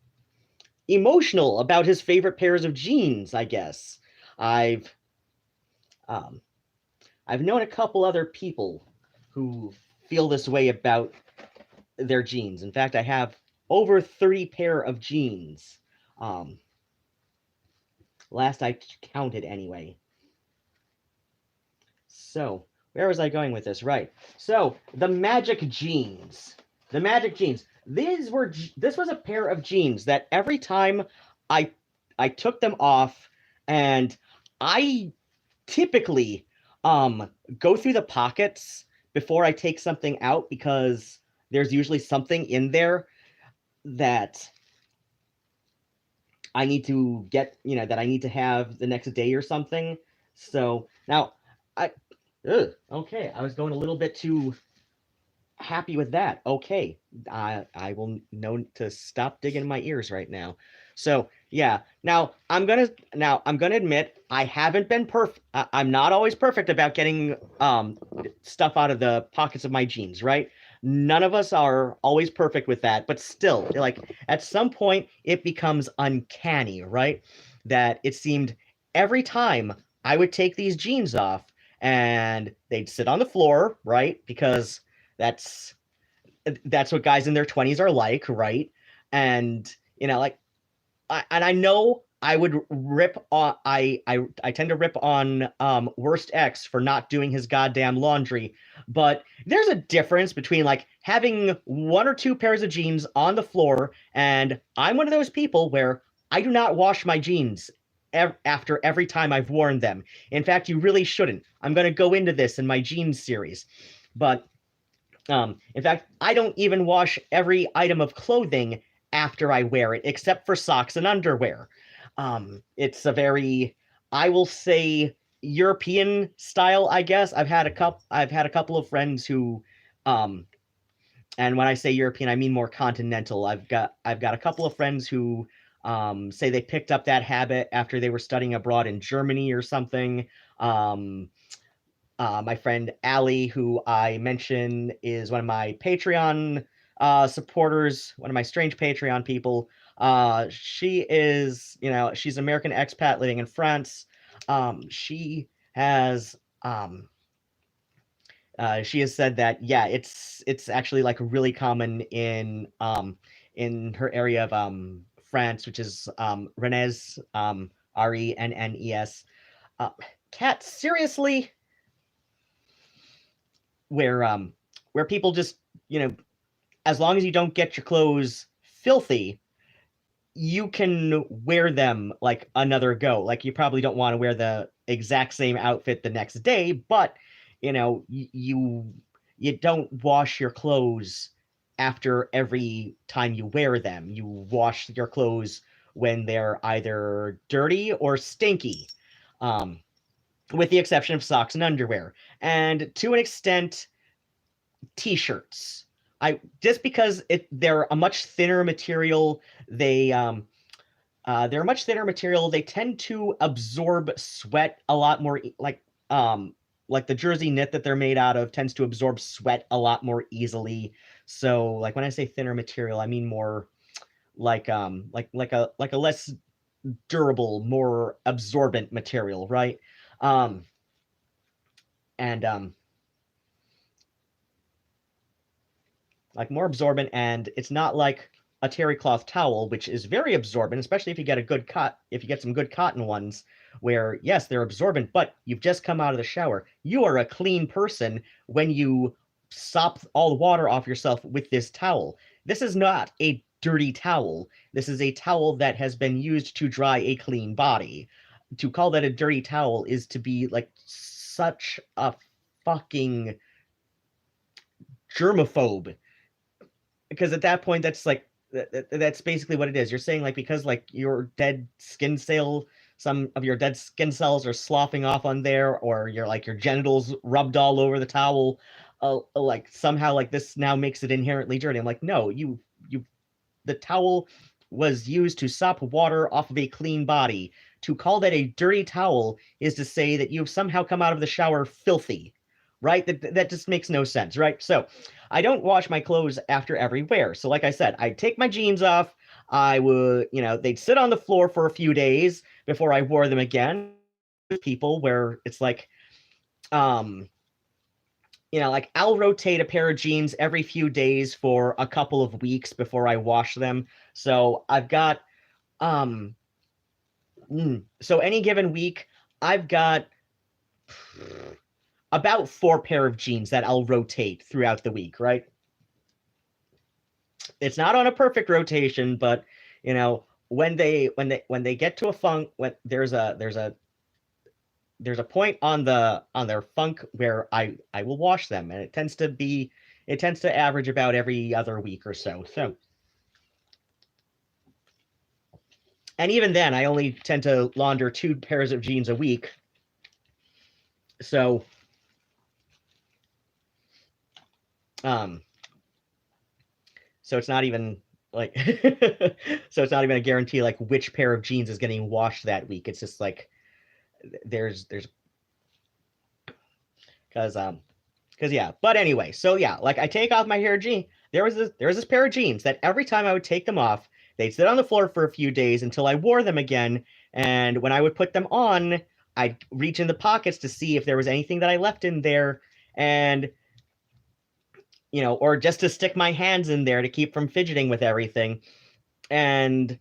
emotional about his favorite pairs of jeans, I guess. I've um, I've known a couple other people who feel this way about their jeans. In fact, I have over 30 pair of jeans. Um, last I counted anyway. So, where was I going with this? Right. So, the magic jeans. The magic jeans. This was a pair of jeans that every time I I took them off, and I typically go through the pockets before I take something out because there's usually something in there that I need to get, that I need to have the next day or something. So now I okay, I was going a little bit too happy with that. Okay, I will know to stop digging in my ears right now. So yeah, now I'm gonna admit I haven't been perfect. I'm not always perfect about getting stuff out of the pockets of my jeans, right? None of us are always perfect with that, but still, like at some point it becomes uncanny, right? That it seemed every time I would take these jeans off and they'd sit on the floor, right? Because that's that's what guys in their 20s are like, right? And like I know I would rip on I tend to rip on worst X for not doing his goddamn laundry, but there's a difference between like having one or two pairs of jeans on the floor, and I'm one of those people where I do not wash my jeans after every time I've worn them. In fact, you really shouldn't. I'm going to go into this in my jeans series, but in fact, I don't even wash every item of clothing after I wear it, except for socks and underwear. It's a very, I will say, European style, I guess. I've had a couple of friends who, um, and when I say European, I mean more continental. I've got a couple of friends who say they picked up that habit after they were studying abroad in Germany or something. Um, my friend Allie, who I mention is one of my Patreon supporters, one of my strange Patreon people. She is, she's an American expat living in France. She has she has said that yeah, it's actually like really common in her area of France, which is Rennes, Rennes. Uh, Cat, seriously, where people just as long as you don't get your clothes filthy, you can wear them like another go. Like you probably don't want to wear the exact same outfit the next day, but you don't wash your clothes after every time you wear them. You wash your clothes when they're either dirty or stinky. Um, with the exception of socks and underwear. And to an extent, t-shirts. I just because they're a much thinner material, they're a much thinner material. They tend to absorb sweat a lot more, like the jersey knit that they're made out of tends to absorb sweat a lot more easily. So like when I say thinner material, I mean more like a less durable, more absorbent material, right? Um and like more absorbent, and it's not like a terry cloth towel, which is very absorbent, especially if you get a good if you get some good cotton ones, where yes, they're absorbent, but you've just come out of the shower. You are a clean person when you sop all the water off yourself with this towel. This is not a dirty towel. This is a towel that has been used to dry a clean body. To call that a dirty towel is to be like such a fucking germaphobe, because at that point that's like that's basically what it is. You're saying like because like your dead skin cell, some of your dead skin cells are sloughing off on there, or you're like your genitals rubbed all over the towel, like somehow like this now makes it inherently dirty. I'm like, no, the towel was used to sop water off of a clean body. To call that a dirty towel is to say that you've somehow come out of the shower filthy, right? That just makes no sense, right? So I don't wash my clothes after every wear. So like I said, I'd take my jeans off. I would, they'd sit on the floor for a few days before I wore them again. People where it's like, like I'll rotate a pair of jeans every few days for a couple of weeks before I wash them. So I've got, so any given week, I've got about 4 pair of jeans that I'll rotate throughout the week, right? It's not on a perfect rotation, but when they get to a funk, when there's a point on their funk where I will wash them, and it tends to average about every other week or so. So, and even then, I only tend to launder 2 pairs of jeans a week. So, so it's not even like, so it's not even a guarantee like which pair of jeans is getting washed that week. It's just like there's because yeah. But anyway, so yeah, like I take off my hair jean. There was this pair of jeans that every time I would take them off, they'd sit on the floor for a few days until I wore them again. And when I would put them on, I'd reach in the pockets to see if there was anything that I left in there, and or just to stick my hands in there to keep from fidgeting with everything. And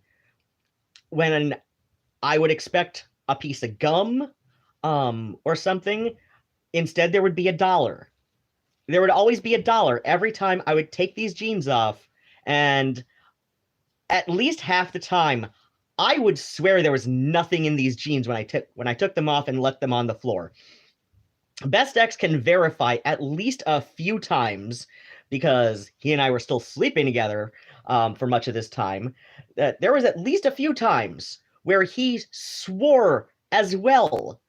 when I would expect a piece of gum, or something, instead there would be $1. There would always be $1 every time I would take these jeans off, and at least half the time, I would swear there was nothing in these jeans when I took them off and let them on the floor. Best X can verify at least a few times, because he and I were still sleeping together for much of this time, that there was at least a few times where he swore as well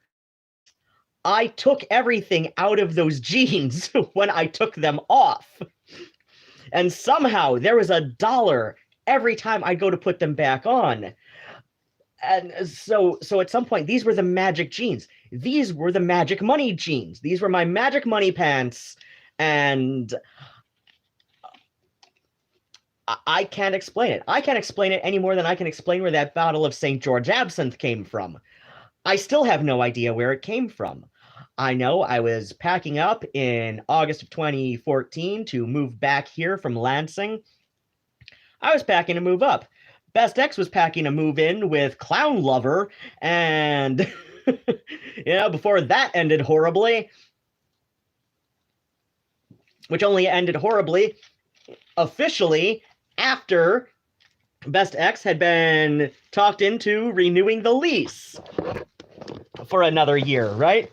I took everything out of those jeans when I took them off. And somehow there was $1 every time I go to put them back on. And so at some point, these were the magic jeans. These were the magic money jeans. These were my magic money pants. And I can't explain it. I can't explain it any more than I can explain where that bottle of St. George absinthe came from. I still have no idea where it came from. I know I was packing up in August of 2014 to move back here from Lansing. I was packing to move up. Best X was packing to move in with Clown Lover, and before that ended horribly, which only ended horribly officially after Best X had been talked into renewing the lease for another year, right?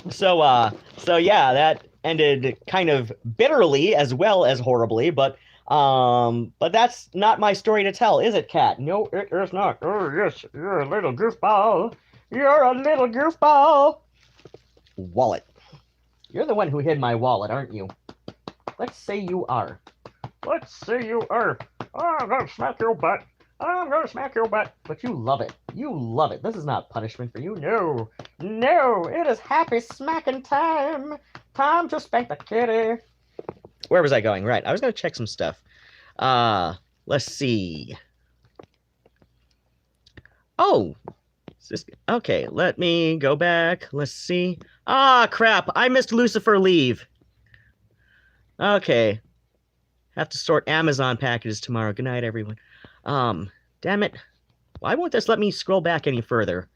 So yeah, that ended kind of bitterly as well as horribly, but that's not my story to tell, is it, Kat? No, it is not. Oh, yes, you're a little goofball. You're a little goofball. Wallet. You're the one who hid my wallet, aren't you? Let's say you are. Let's say you are. Oh, I'm gonna smack your butt. I'm gonna smack your butt. But you love it. You love it. This is not punishment for you. No. No. It is happy smacking time. Time to spank the kitty. Where was I going? Right. I was going to check some stuff. Let's see. Oh. Okay, let me go back. Let's see. Ah, crap. I missed Lucifer leave. Okay. Have to sort Amazon packages tomorrow. Good night, everyone. Damn it. Why won't this let me scroll back any further?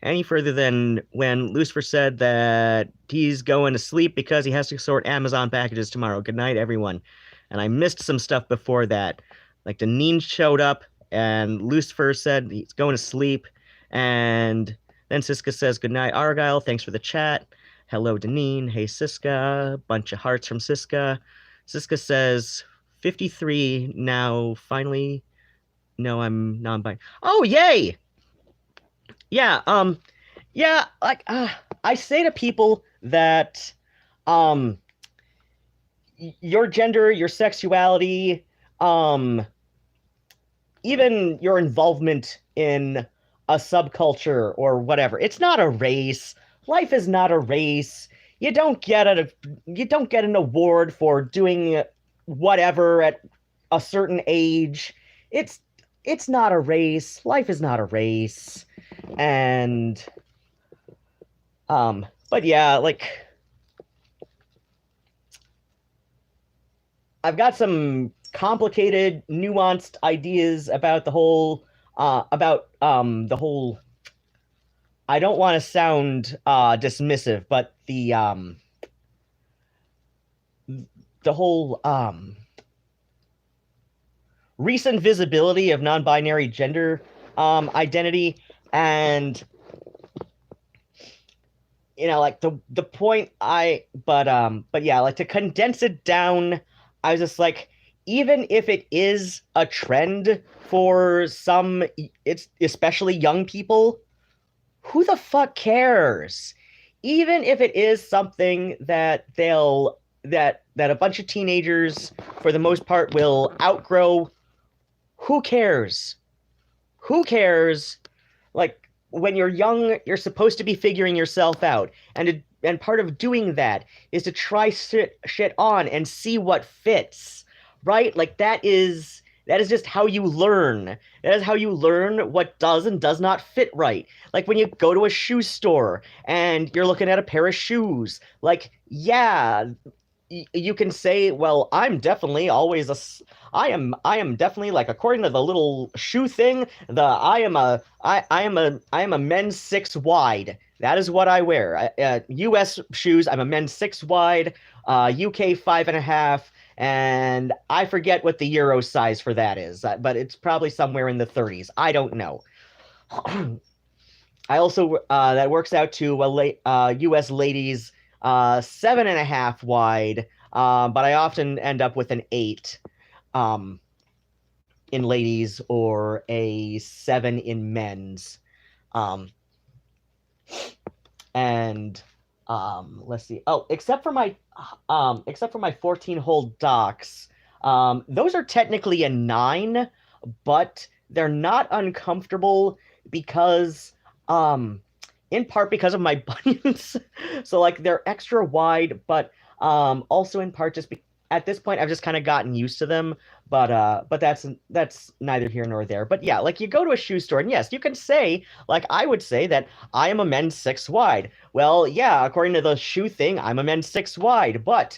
Any further than when Lucifer said that he's going to sleep because he has to sort Amazon packages tomorrow. Good night, everyone. And I missed some stuff before that. Like Deneen showed up and Lucifer said he's going to sleep. And then Siska says, good night, Argyle. Thanks for the chat. Hello, Deneen. Hey, Siska. Bunch of hearts from Siska. Siska says, 53 now, finally. No, I'm non-binary. Oh, yay! Yeah, like I say to people that um your gender, your sexuality, um even your involvement in a subculture or whatever, it's not a race. Life is not a race. You don't get an award for doing whatever at a certain age. It's it's not a race. Life is not a race. And but yeah, like I've got some complicated, nuanced ideas about the whole I don't want to sound dismissive, but the whole recent visibility of non-binary gender identity. And like the point but yeah, like to condense it down, I was just like, even if it is a trend for some, it's especially young people, who the fuck cares? Even if it is something that that a bunch of teenagers for the most part will outgrow, who cares? Who cares? Like, when you're young, you're supposed to be figuring yourself out, and part of doing that is to try shit on and see what fits, right? Like that is just how you learn. That is how you learn what does and does not fit right. Like when you go to a shoe store and you're looking at a pair of shoes, like, yeah, you can say, well, I am definitely, like, according to the little shoe thing, I am a men's 6 wide. That is what I wear. US shoes, I'm a men's 6 wide, UK 5.5, and I forget what the Euro size for that is, but it's probably somewhere in the 30s. I don't know. I also that works out to U.S. ladies 7.5 wide, but I often end up with an 8 in ladies or a 7 in men's. And let's see. Oh, except for my 14-hole docks, those are technically a 9, but they're not uncomfortable because in part because of my bunions. So like they're extra wide, but also in part at this point I've just kind of gotten used to them. But that's neither here nor there. But yeah, like you go to a shoe store and yes, you can say, like I would say, that I am a men's 6 wide. Well, yeah, according to the shoe thing, I'm a men's 6 wide, but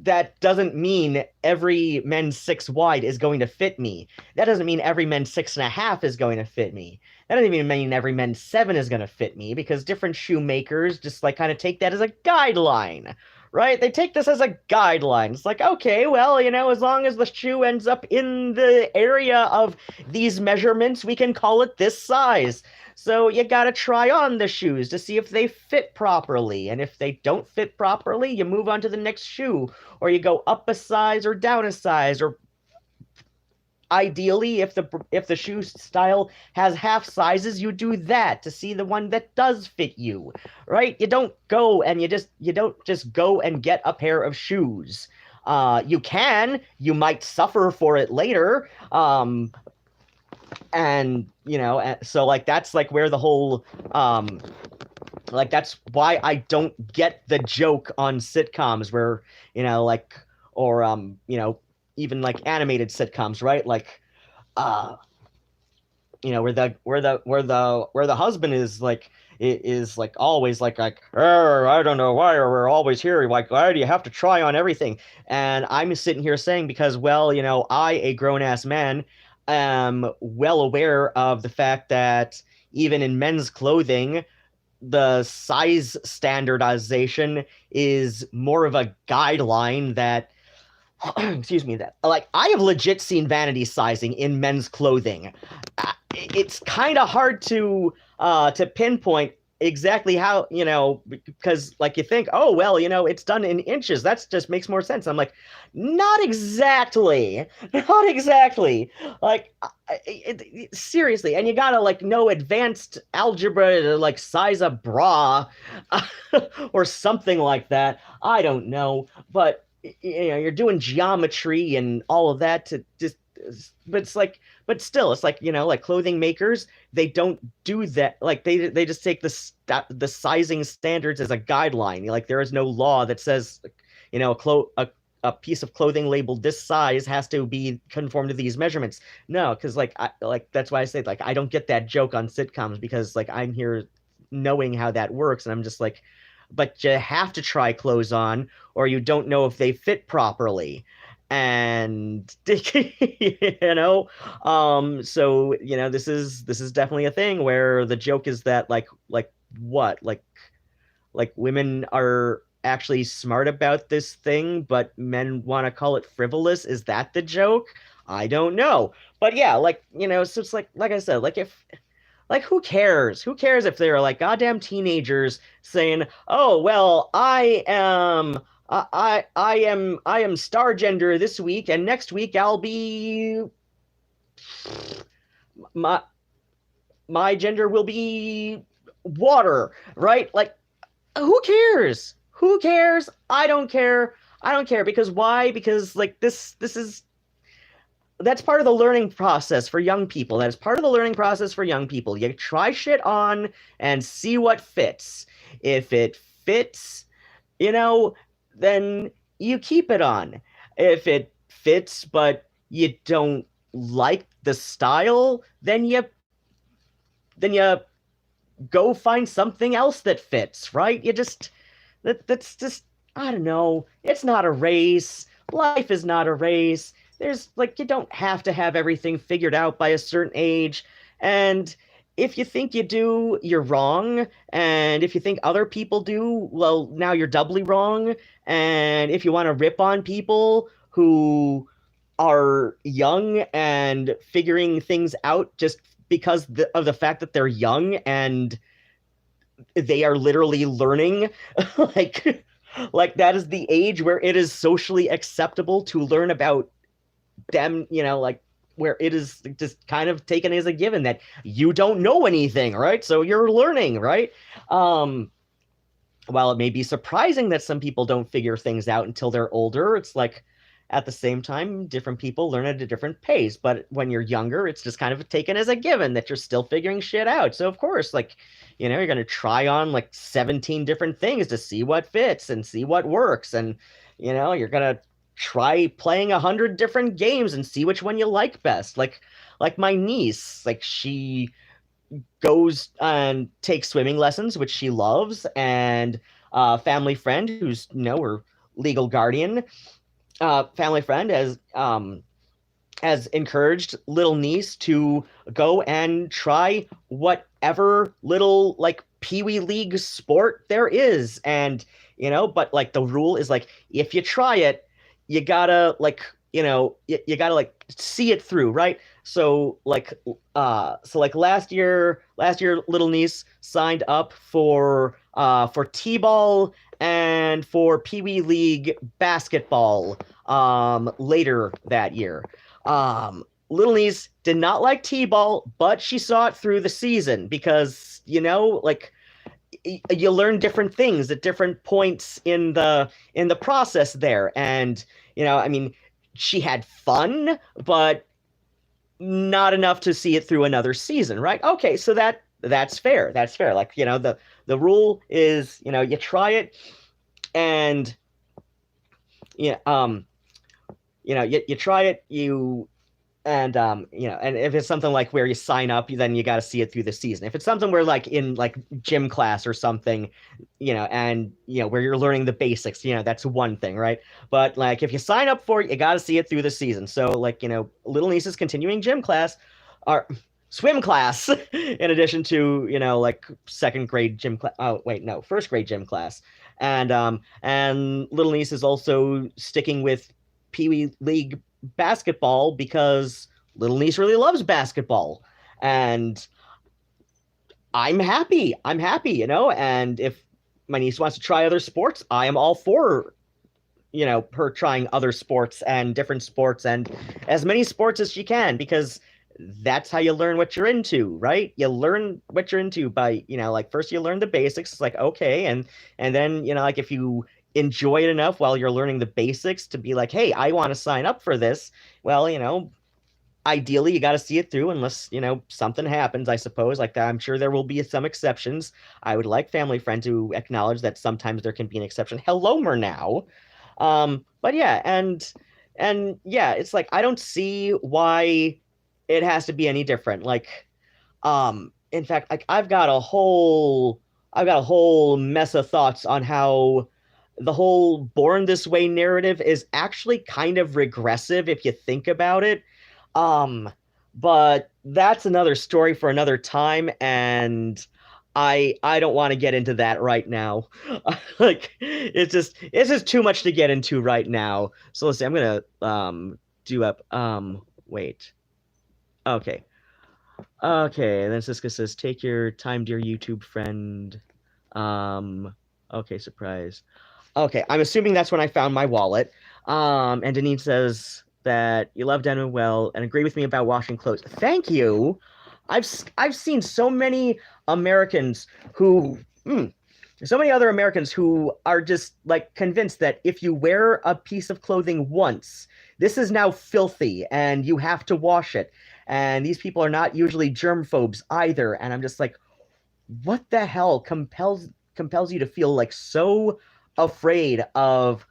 that doesn't mean every men's 6 wide is going to fit me. That doesn't mean every men's 6.5 is going to fit me. That doesn't even mean every men's 7 is going to fit me, because different shoemakers just like kind of take that as a guideline, right? They take this as a guideline. It's like, okay, well, as long as the shoe ends up in the area of these measurements, we can call it this size. So you gotta try on the shoes to see if they fit properly. And if they don't fit properly, you move on to the next shoe. Or you go up a size or down a size. Or ideally, if the shoe style has half sizes, you do that to see the one that does fit you, right? You don't just go and get a pair of shoes. You might suffer for it later. And so like that's like where the whole like that's why I don't get the joke on sitcoms where like, or even like animated sitcoms, right? Like where the husband is like always like I don't know why we're always here, like why do you have to try on everything? And I'm sitting here saying because well, I, a grown ass man, am well aware of the fact that even in men's clothing the size standardization is more of a guideline that excuse me, that like I have legit seen vanity sizing in men's clothing. It's kind of hard to pinpoint exactly how, because like you think, oh well, it's done in inches. That's just makes more sense. I'm like, not exactly, not exactly. Like, seriously, and you gotta like know advanced algebra to like size a bra, or something like that. I don't know, but you're doing geometry and all of that to just, but it's like, but still it's like, like clothing makers, they don't do that. Like they just take the sizing standards as a guideline. Like there is no law that says, a piece of clothing labeled this size has to be conform to these measurements. No, because like that's why I say like I don't get that joke on sitcoms, because like I'm here knowing how that works, and I'm just like, but you have to try clothes on or you don't know if they fit properly. And so this is definitely a thing where the joke is that like what like women are actually smart about this thing but men want to call it frivolous. Is that the joke? I don't know. But yeah, like, so it's like I said, like if like who cares if they're like goddamn teenagers saying, oh well, I am star gender this week, and next week I'll be my my gender will be water, right? Like, who cares? Who cares? I don't care. I don't care. Because why? Because like this is that's part of the learning process for young people. That is part of the learning process for young people. You try shit on and see what fits. If it fits, then you keep it on. If it fits but you don't like the style, then you go find something else that fits, right? That's just, I don't know. It's not a race. Life is not a race. There's like, you don't have to have everything figured out by a certain age. And if you think you do, you're wrong. And if you think other people do, well, now you're doubly wrong. And if you want to rip on people who are young and figuring things out just because of the fact that they're young and they are literally learning, like like that is the age where it is socially acceptable to learn about them, like where it is just kind of taken as a given that you don't know anything, right? So you're learning, right? While it may be surprising that some people don't figure things out until they're older, it's like at the same time, different people learn at a different pace. But when you're younger, it's just kind of taken as a given that you're still figuring shit out. So of course, like, you're going to try on like 17 different things to see what fits and see what works. And, you're going to try playing 100 different games and see which one you like best. Like my niece, like she goes and takes swimming lessons, which she loves, and family friend who's her legal guardian, family friend has encouraged little niece to go and try whatever little like peewee league sport there is. And but like the rule is like if you try it, you gotta like you gotta like see it through, right? So like last year little niece signed up for t-ball and for Pee-wee League basketball later that year. Little niece did not like t-ball, but she saw it through the season because like you learn different things at different points in the process there. And I mean, she had fun, but not enough to see it through another season, right? Okay, so that's fair. That's fair. Like, the rule is, you try it and yeah, you try it, you you know, and if it's something like where you sign up, then you got to see it through the season. If it's something where like in like gym class or something, you know, and you know where you're learning the basics, you know, that's one thing, right? But like if you sign up for it, you got to see it through the season. So like, you know, little niece's continuing gym class or swim class in addition to, you know, like second grade gym class. Oh, wait, no, first grade gym class. And little niece is also sticking with Pee Wee League basketball because little niece really loves basketball. And I'm happy. I'm happy, you know, and if my niece wants to try other sports, I am all for, you know, her trying other sports and different sports and as many sports as she can because that's how you learn what you're into, right? You learn what you're into by, you know, like first you learn the basics, like okay, and then, you know, like if you enjoy it enough while you're learning the basics to be like, hey, I want to sign up for this. Well, you know, ideally you got to see it through unless, you know, something happens, I suppose. Like I'm sure there will be some exceptions. I would like family friend to acknowledge that sometimes there can be an exception. Hello, Murnau. But yeah, and yeah, it's like I don't see why it has to be any different. Like, in fact, like I've got a whole mess of thoughts on how the whole Born This Way narrative is actually kind of regressive if you think about it. Um, but that's another story for another time, and I don't want to get into that right now. Like it's just too much to get into right now. So let's see, I'm gonna do up wait. Okay. Okay, and then Siska says, take your time, dear YouTube friend. Okay, surprise. Okay, I'm assuming that's when I found my wallet. And Denise says that you love denim well and agree with me about washing clothes. Thank you. I've seen so many Americans who so many other Americans who are just like convinced that if you wear a piece of clothing once, this is now filthy and you have to wash it. And these people are not usually germphobes either. And I'm just like, what the hell compels you to feel like so afraid of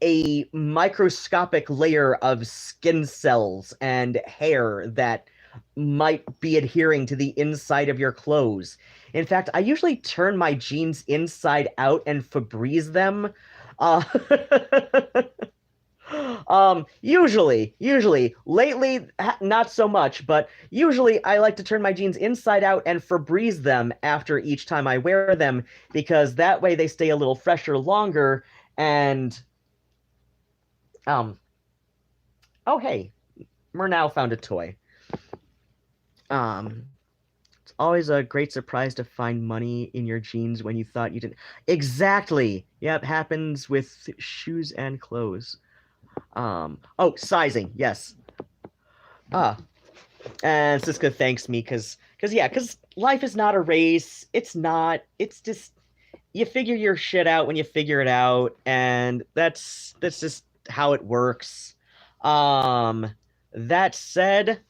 a microscopic layer of skin cells and hair that might be adhering to the inside of your clothes. In fact, I usually turn my jeans inside out and Febreze them. Uh, usually, lately, not so much, but usually I like to turn my jeans inside out and Febreze them after each time I wear them because that way they stay a little fresher longer and, oh, hey, Murnau found a toy. It's always a great surprise to find money in your jeans when you thought you didn't. Exactly. Yep, happens with shoes and clothes. Oh, sizing, yes. Ah, and Siska thanks me because life is not a race. It's not. It's just you figure your shit out when you figure it out, and that's just how it works. That said,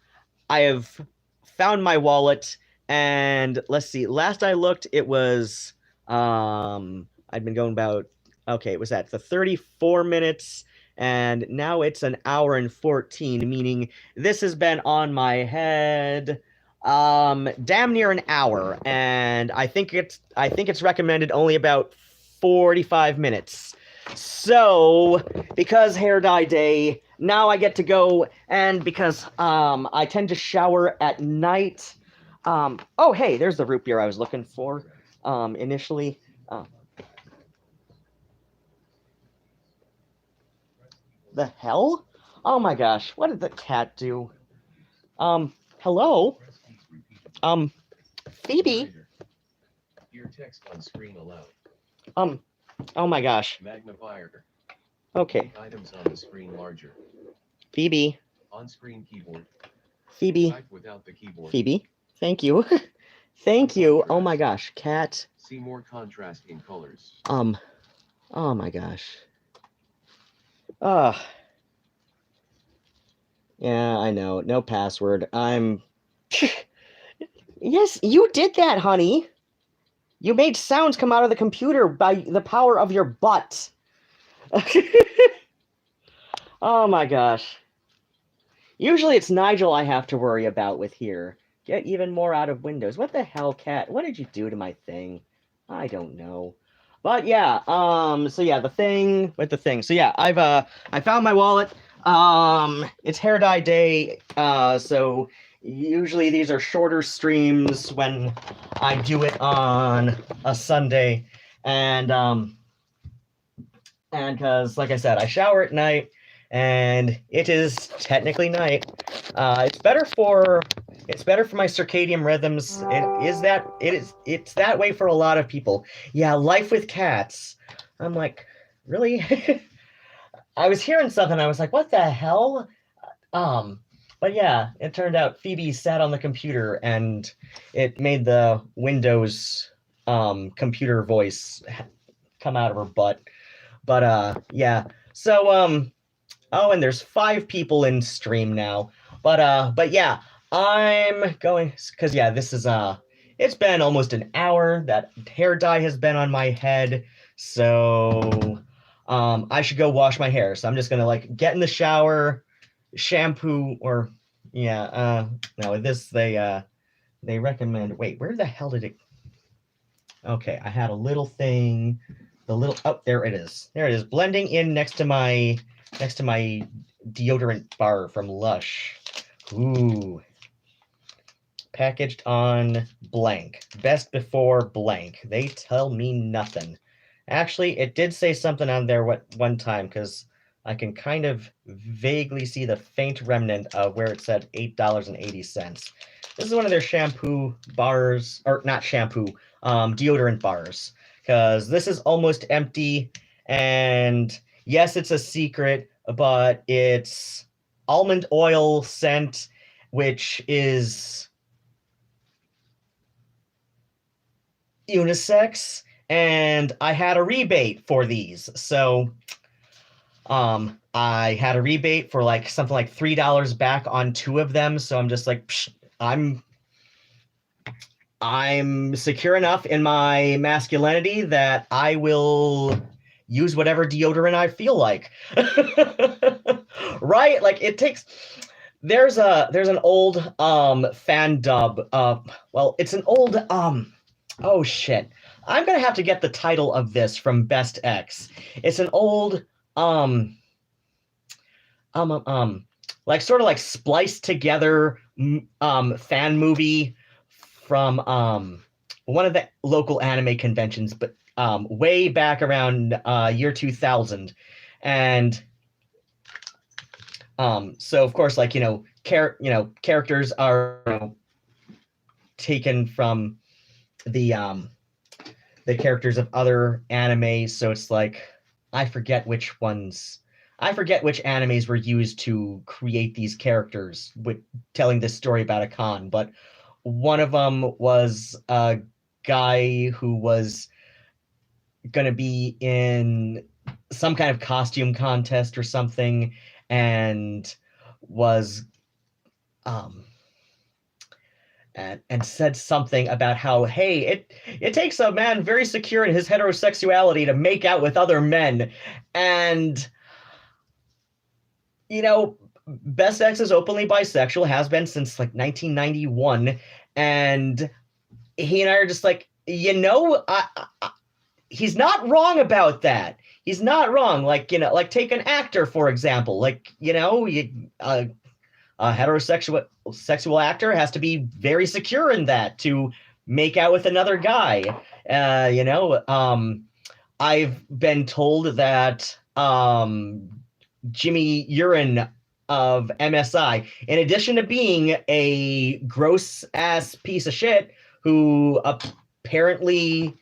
I have found my wallet, and let's see. Last I looked, it was I'd been going about okay. It was at the 34 minutes. And now it's an hour and 14, meaning this has been on my head damn near an hour, and I think it's recommended only about 45 minutes. So, because hair dye day, now I get to go, and because I tend to shower at night. Oh hey, there's the root beer I was looking for initially. The hell? Oh my gosh, what did the cat do? Hello? Phoebe? Your text on screen allowed. Oh my gosh. Magnifier. Okay. Items on the screen larger. Phoebe. On-screen keyboard. Phoebe. Type without the keyboard. Phoebe. Thank you. Thank you. Oh my gosh, cat. See more contrast in colors. Oh my gosh. Ugh. Yeah, I know. No password. Yes, you did that, honey. You made sounds come out of the computer by the power of your butt. Oh my gosh. Usually it's Nigel I have to worry about with here. Get even more out of Windows. What the hell, cat? What did you do to my thing? I don't know. But yeah, so yeah, the thing with the thing. So yeah, I found my wallet. It's hair dye day. So usually these are shorter streams when I do it on a Sunday. And because like I said, I shower at night and it is technically night. It's better for my circadian rhythms. It's that way for a lot of people. Yeah, life with cats. I'm like, really? I was hearing something, I was like, what the hell? But yeah, it turned out Phoebe sat on the computer and it made the Windows computer voice come out of her butt. But yeah. So oh, and there's 5 people in stream now. But yeah, I'm going because yeah, this is it's been almost an hour that hair dye has been on my head. So I should go wash my hair. So I'm just gonna like get in the shower, shampoo, or yeah, no, this they recommend. Wait, where the hell did it? Okay, I had a little thing. Oh, there it is. There it is, blending in next to my deodorant bar from Lush. Ooh. Packaged on blank. Best before blank. They tell me nothing. Actually, it did say something on there one time, because I can kind of vaguely see the faint remnant of where it said $8.80. This is one of their shampoo bars, or not shampoo, deodorant bars, because this is almost empty, and yes, it's a secret, but it's almond oil scent, which is unisex, and I had a rebate for these. So I had a rebate for like something like $3 back on 2 of them. So I'm just like, psh, I'm secure enough in my masculinity that I will use whatever deodorant I feel like. Right? Like it takes there's an old fan dub. Well, it's an old oh shit. I'm gonna have to get the title of this from Best X. It's an old like sort of like spliced together fan movie from one of the local anime conventions, but way back around year 2000. And so of course, like, characters are taken from the characters of other animes. So it's like, I forget which animes were used to create these characters with telling this story about a con, but one of them was a guy who was going to be in some kind of costume contest or something, and was and said something about how, hey, it takes a man very secure in his heterosexuality to make out with other men. And Best X is openly bisexual, has been since like 1991, and he and I are just like, he's not wrong about that. He's not wrong. Like, like take an actor, for example. Like, a heterosexual actor has to be very secure in that to make out with another guy. I've been told that Jimmy Urine of MSI, in addition to being a gross ass piece of shit who apparently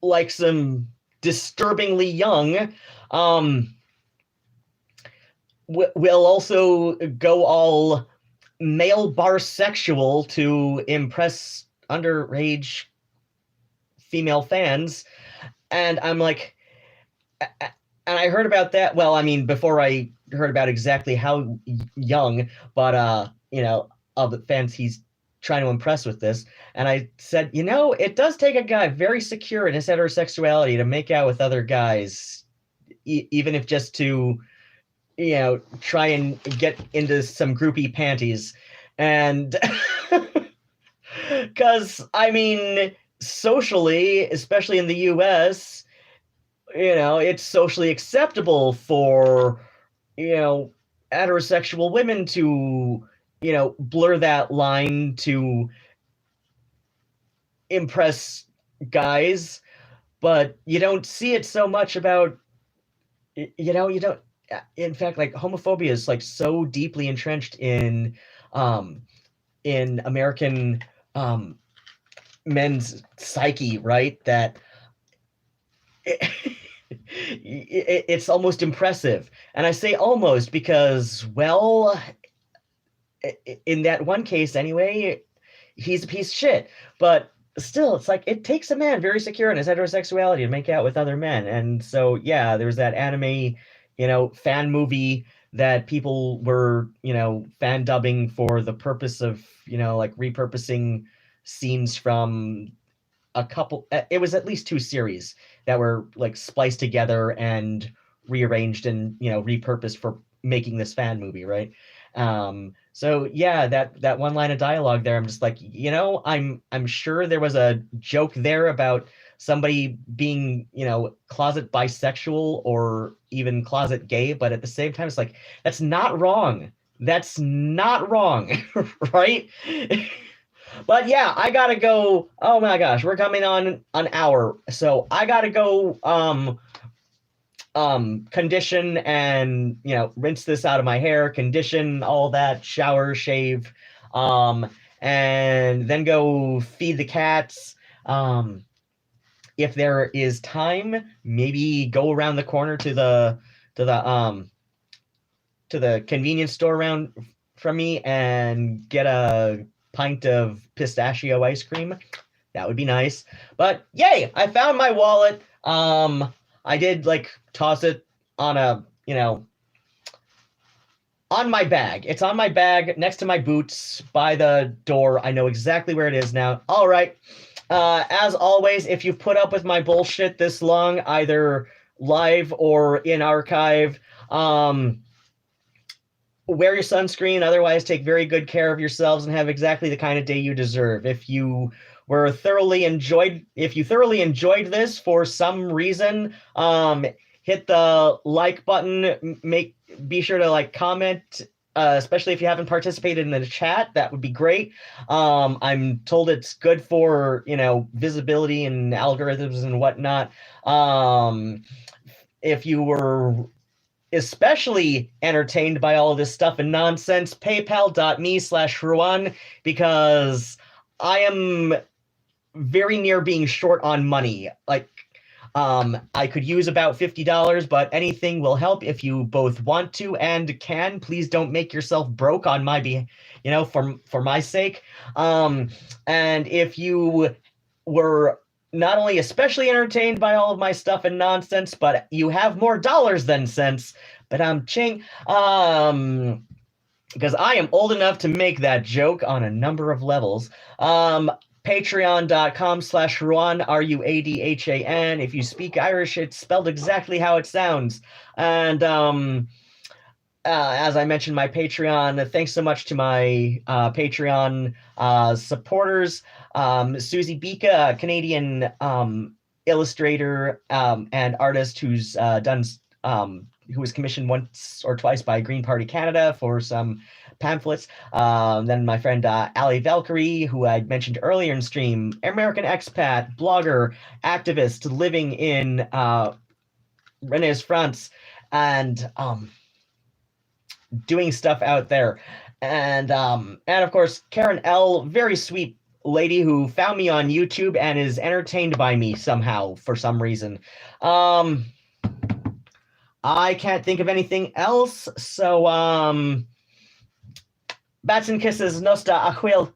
likes him disturbingly young, will also go all male barsexual to impress underage female fans. And I'm like, and I heard about that. Well, I mean, before I heard about exactly how young, but of the fans he's trying to impress with this. And I said, it does take a guy very secure in his heterosexuality to make out with other guys, even if just to try and get into some groupie panties. And because, I mean, socially, especially in the US, it's socially acceptable for, heterosexual women to, blur that line to impress guys, but you don't see it so much about, you don't, in fact, like homophobia is like so deeply entrenched in American men's psyche, right? That it's almost impressive. And I say almost because, well, in that one case anyway, he's a piece of shit. But still, it's like it takes a man very secure in his heterosexuality to make out with other men. And so, yeah, there's that anime, fan movie that people were, fan dubbing for the purpose of, like repurposing scenes from a couple. It was at least two series that were like spliced together and rearranged and repurposed for making this fan movie, right? So yeah, that one line of dialogue there, I'm just like, I'm sure there was a joke there about somebody being, closet bisexual or even closet gay, but at the same time, it's like, that's not wrong. That's not wrong, right? But yeah, I gotta go. Oh my gosh, we're coming on an hour, so I gotta go condition and rinse this out of my hair, condition all that, shower, shave, and then go feed the cats. If there is time, maybe go around the corner to the convenience store around from me and get a pint of pistachio ice cream. That would be nice. But yay, I found my wallet. I did like toss it on a, on my bag. It's on my bag next to my boots by the door. I know exactly where it is now. All right. As always, if you've put up with my bullshit this long, either live or in archive, wear your sunscreen. Otherwise, take very good care of yourselves and have exactly the kind of day you deserve. If you thoroughly enjoyed this for some reason, hit the like button. Be sure to like, comment, especially if you haven't participated in the chat. That would be great. I'm told it's good for visibility and algorithms and whatnot. If you were especially entertained by all this stuff and nonsense, paypal.me/Ruadhán, because I am very near being short on money. Like, I could use about $50, but anything will help if you both want to and can. Please don't make yourself broke on my for my sake. And if you were not only especially entertained by all of my stuff and nonsense, but you have more dollars than sense, but I'm ching, because I am old enough to make that joke on a number of levels. Patreon.com/Ruadhán, Ruadhan. If you speak Irish, it's spelled exactly how it sounds. And as I mentioned, my Patreon, thanks so much to my Patreon supporters. Susie Bika, a Canadian illustrator and artist who's who was commissioned once or twice by Green Party Canada for some pamphlets. Then my friend Ali Valkyrie, who I mentioned earlier in stream, American expat, blogger, activist living in Rennes, France, and doing stuff out there. And of course, Karen L., very sweet lady who found me on YouTube and is entertained by me somehow for some reason. I can't think of anything else, so bats and kisses, nosta achwil.